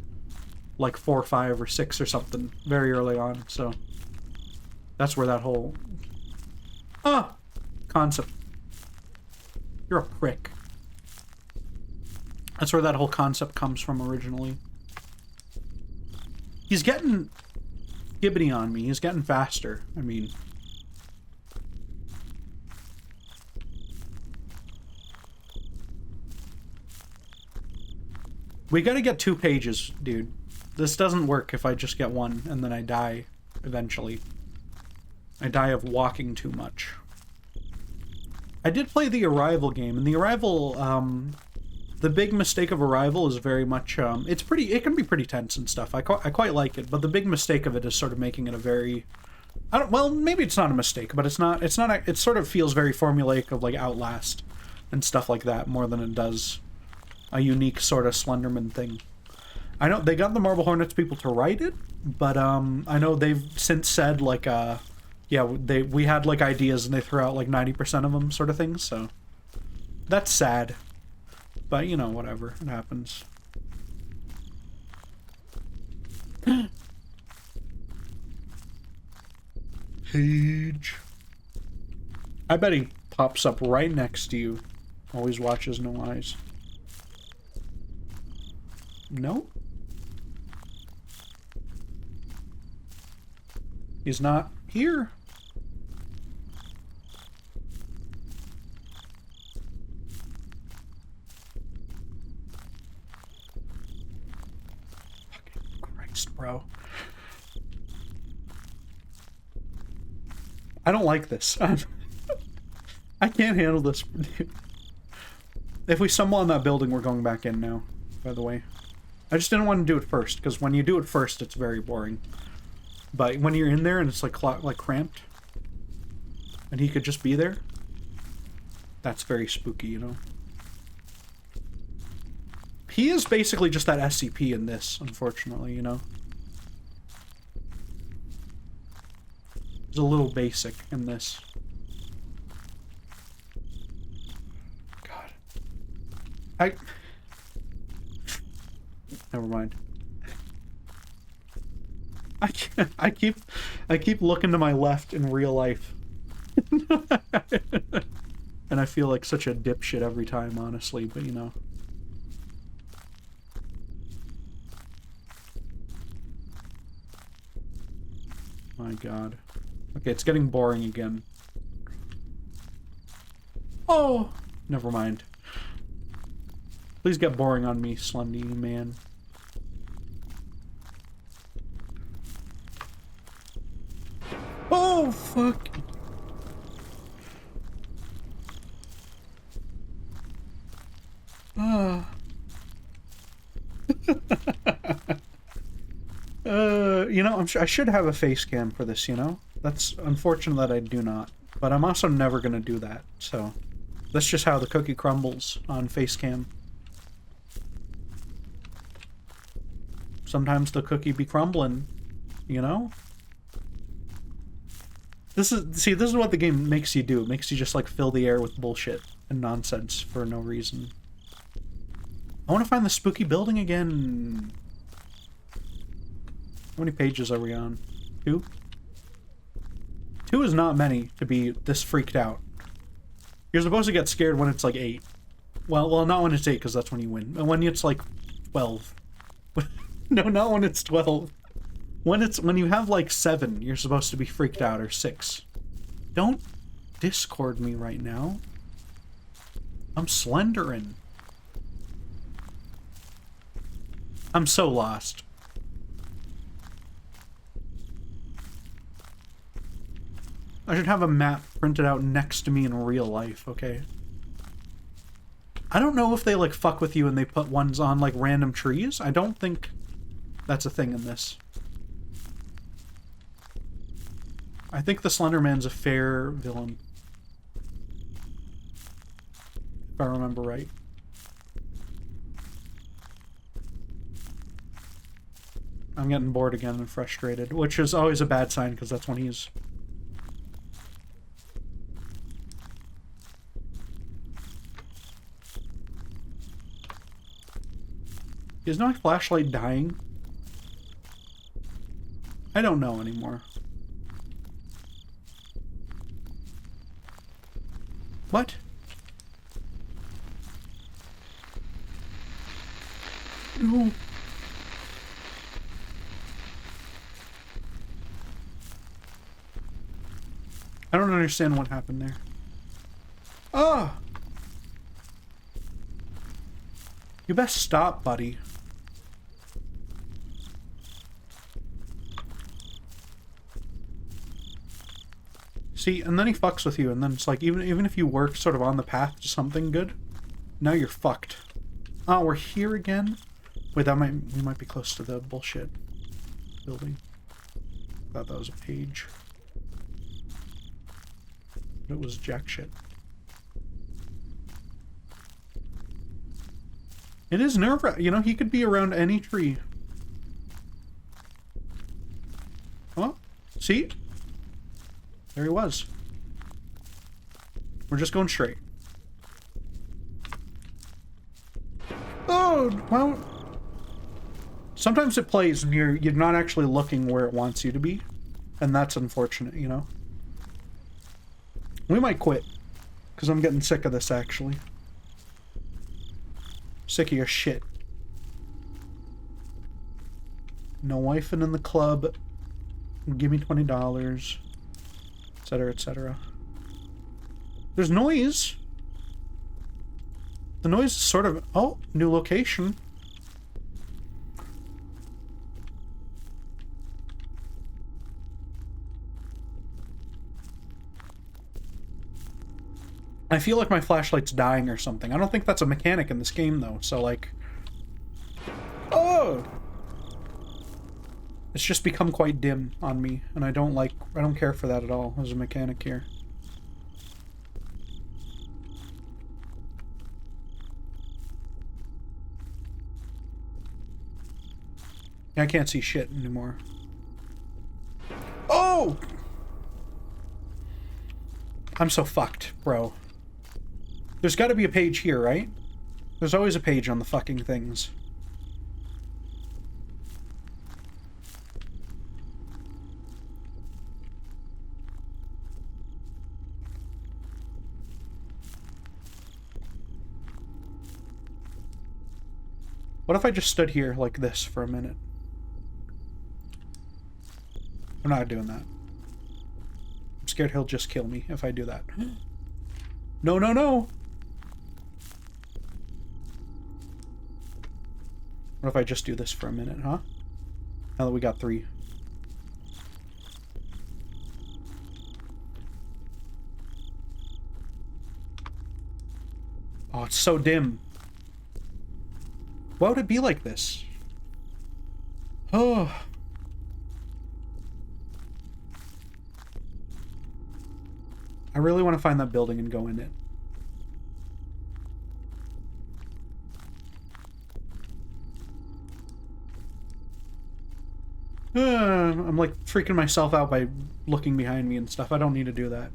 like, 4, 5, or 6 or something very early on, so... That's where that whole... concept. You're a prick. That's where that whole concept comes from originally. He's getting gibbity on me. He's getting faster. I mean... We gotta get 2 pages, dude. This doesn't work if I just get 1 and then I die eventually. I die of walking too much. I did play the Arrival game, and the Arrival, the big mistake of Arrival is very much, it can be pretty tense and stuff. I quite like it, but the big mistake of it is sort of making it a very, well, maybe it's not a mistake, but it sort of feels very formulaic of, like, Outlast and stuff like that more than it does a unique sort of Slenderman thing. I know they got the Marble Hornets people to write it, but I know they've since said, like, yeah, we had, like, ideas and they threw out, like, 90% of them sort of things, so that's sad. But, you know, whatever. It happens. Page. I bet he pops up right next to you. Always watches, no eyes. No? He's not here. Fucking Christ, bro. I don't like this. I can't handle this. If we stumble on that building, we're going back in now, by the way. I just didn't want to do it first, because when you do it first, it's very boring. But when you're in there and it's like cramped, and he could just be there, that's very spooky, you know? He is basically just that SCP in this, unfortunately, you know? He's a little basic in this. God. Never mind. I keep looking to my left in real life. And I feel like such a dipshit every time, honestly, but you know. My God. Okay, it's getting boring again. Oh! Never mind. Please get boring on me, Slendy man. Oh, fuck. You know, I should have a face cam for this, you know? That's unfortunate that I do not. But I'm also never gonna do that, so... That's just how the cookie crumbles on face cam. Sometimes the cookie be crumbling, you know? This is what the game makes you do. It makes you just, like, fill the air with bullshit and nonsense for no reason. I want to find the spooky building again. How many pages are we on? 2? 2 is not many to be this freaked out. You're supposed to get scared when it's, like, 8. Well, not when it's 8, because that's when you win. And when it's, like, 12. No, not when it's 12. When you have, like, 7, you're supposed to be freaked out, or 6. Don't Discord me right now. I'm Slenderin. I'm so lost. I should have a map printed out next to me in real life, okay? I don't know if they, like, fuck with you and they put ones on, like, random trees. I don't think that's a thing in this. I think the Slenderman's a fair villain. If I remember right. I'm getting bored again and frustrated, which is always a bad sign, because that's when he's... Is my flashlight dying? I don't know anymore. What? No. I don't understand what happened there. Oh! You best stop, buddy. See, and then he fucks with you, and then it's like, even if you work sort of on the path to something good, now you're fucked. Oh, we're here again? Wait, we might be close to the bullshit building. Thought that was a page. But it was jack shit. It is nerve-wracking. You know, he could be around any tree. Oh, see? There he was. We're just going straight. Oh, well... Sometimes it plays and you're not actually looking where it wants you to be. And that's unfortunate, you know? We might quit. Because I'm getting sick of this, actually. Sick of your shit. No wifing in the club. Give me $20. Etc., etc. There's noise. The noise is sort of... Oh, new location. I feel like my flashlight's dying or something. I don't think that's a mechanic in this game, though. So, like... Oh! It's just become quite dim on me, and I don't care for that at all as a mechanic here. I can't see shit anymore. Oh! I'm so fucked, bro. There's gotta be a page here, right? There's always a page on the fucking things. What if I just stood here like this for a minute? I'm not doing that. I'm scared he'll just kill me if I do that. No, no, no! What if I just do this for a minute, huh? Now that we got 3. Oh, it's so dim. Why would it be like this? Oh. I really want to find that building and go in it. I'm like freaking myself out by looking behind me and stuff. I don't need to do that.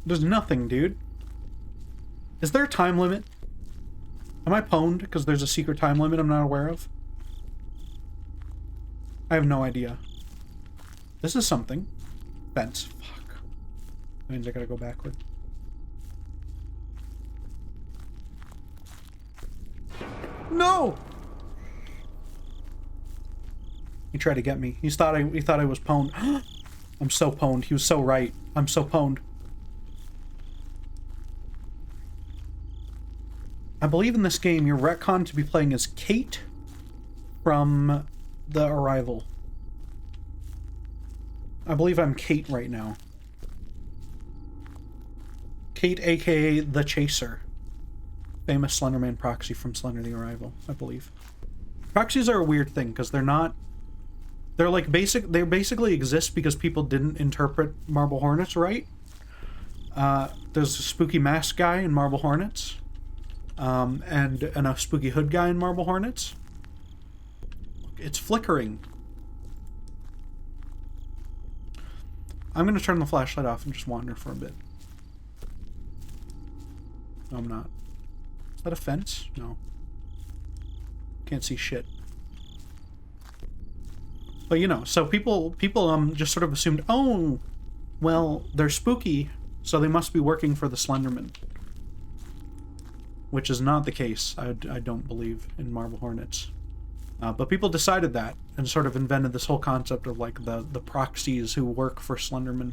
There's nothing, dude. Is there a time limit? Am I pwned because there's a secret time limit I'm not aware of? I have no idea. This is something. Fence. Fuck. That means I gotta go backward. No! He tried to get me. He thought I was pwned. I'm so pwned. He was so right. I'm so pwned. I believe in this game, you're retconned to be playing as Kate from The Arrival. I believe I'm Kate right now. Kate, aka The Chaser. Famous Slenderman proxy from Slender the Arrival, I believe. Proxies are a weird thing, because they're not... They're like they basically exist because people didn't interpret Marble Hornets right. There's a spooky mask guy in Marble Hornets. And a spooky hood guy in Marble Hornets. It's flickering. I'm gonna turn the flashlight off and just wander for a bit. No, I'm not. Is that a fence? No. Can't see shit. But you know, so people just sort of assumed, oh, well, they're spooky, so they must be working for the Slenderman. Which is not the case, I don't believe, in Marble Hornets. But people decided that, and sort of invented this whole concept of, like, the proxies who work for Slenderman.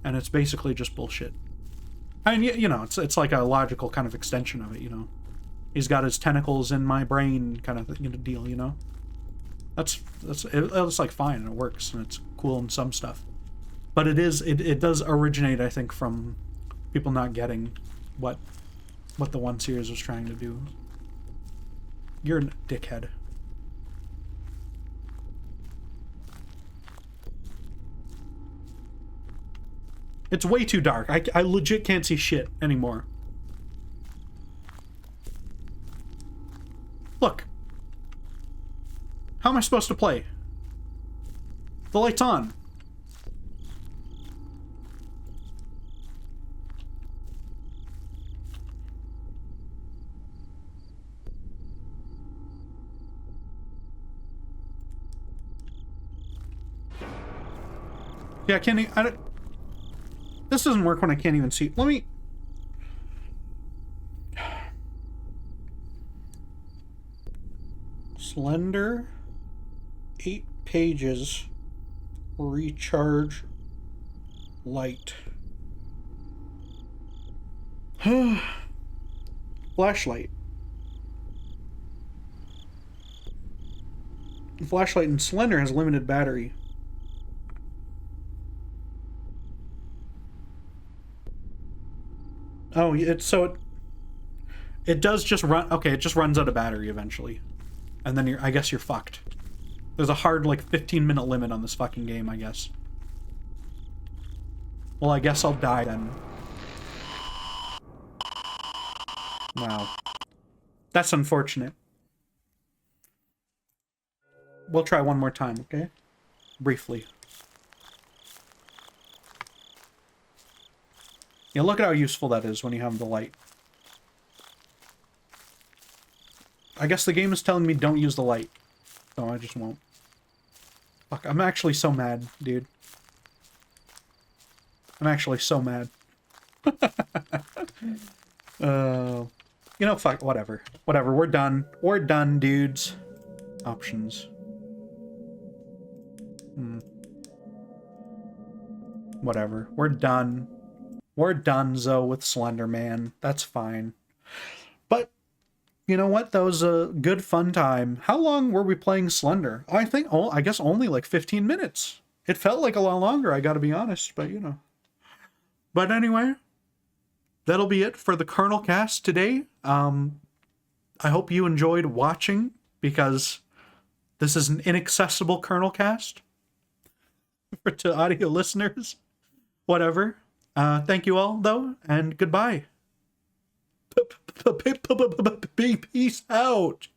And it's basically just bullshit. I mean, you know, it's like a logical kind of extension of it, you know. He's got his tentacles in my brain kind of deal, you know. It's like fine, and it works, and it's cool in some stuff. But it does originate, I think, from people not getting what the one series was trying to do. You're a dickhead. It's way too dark. I legit can't see shit anymore. Look. How am I supposed to play? The light's on. Yeah, I can't even... This doesn't work when I can't even see. Let me... Slender... 8 pages. Recharge... light. Flashlight. The flashlight in Slender has limited battery. Oh, it does just run. Okay, it just runs out of battery eventually, and then I guess you're fucked. There's a hard like 15-minute limit on this fucking game, I guess. Well, I guess I'll die then. Wow, that's unfortunate. We'll try one more time, okay? Briefly. Yeah, look at how useful that is when you have the light. I guess the game is telling me don't use the light. So I just won't. Fuck, I'm actually so mad, dude. I'm actually so mad. You know, fuck, whatever. Whatever, we're done. We're done, dudes. Options. Whatever, we're done. We're donezo with Slenderman. That's fine. But, you know what? That was a good fun time. How long were we playing Slender? I guess only like 15 minutes. It felt like a lot longer, I gotta be honest, but you know. But anyway, that'll be it for the Colonelcast today. I hope you enjoyed watching, because this is an inaccessible Colonelcast to audio listeners. Whatever. Thank you all, though, and goodbye. Peace out.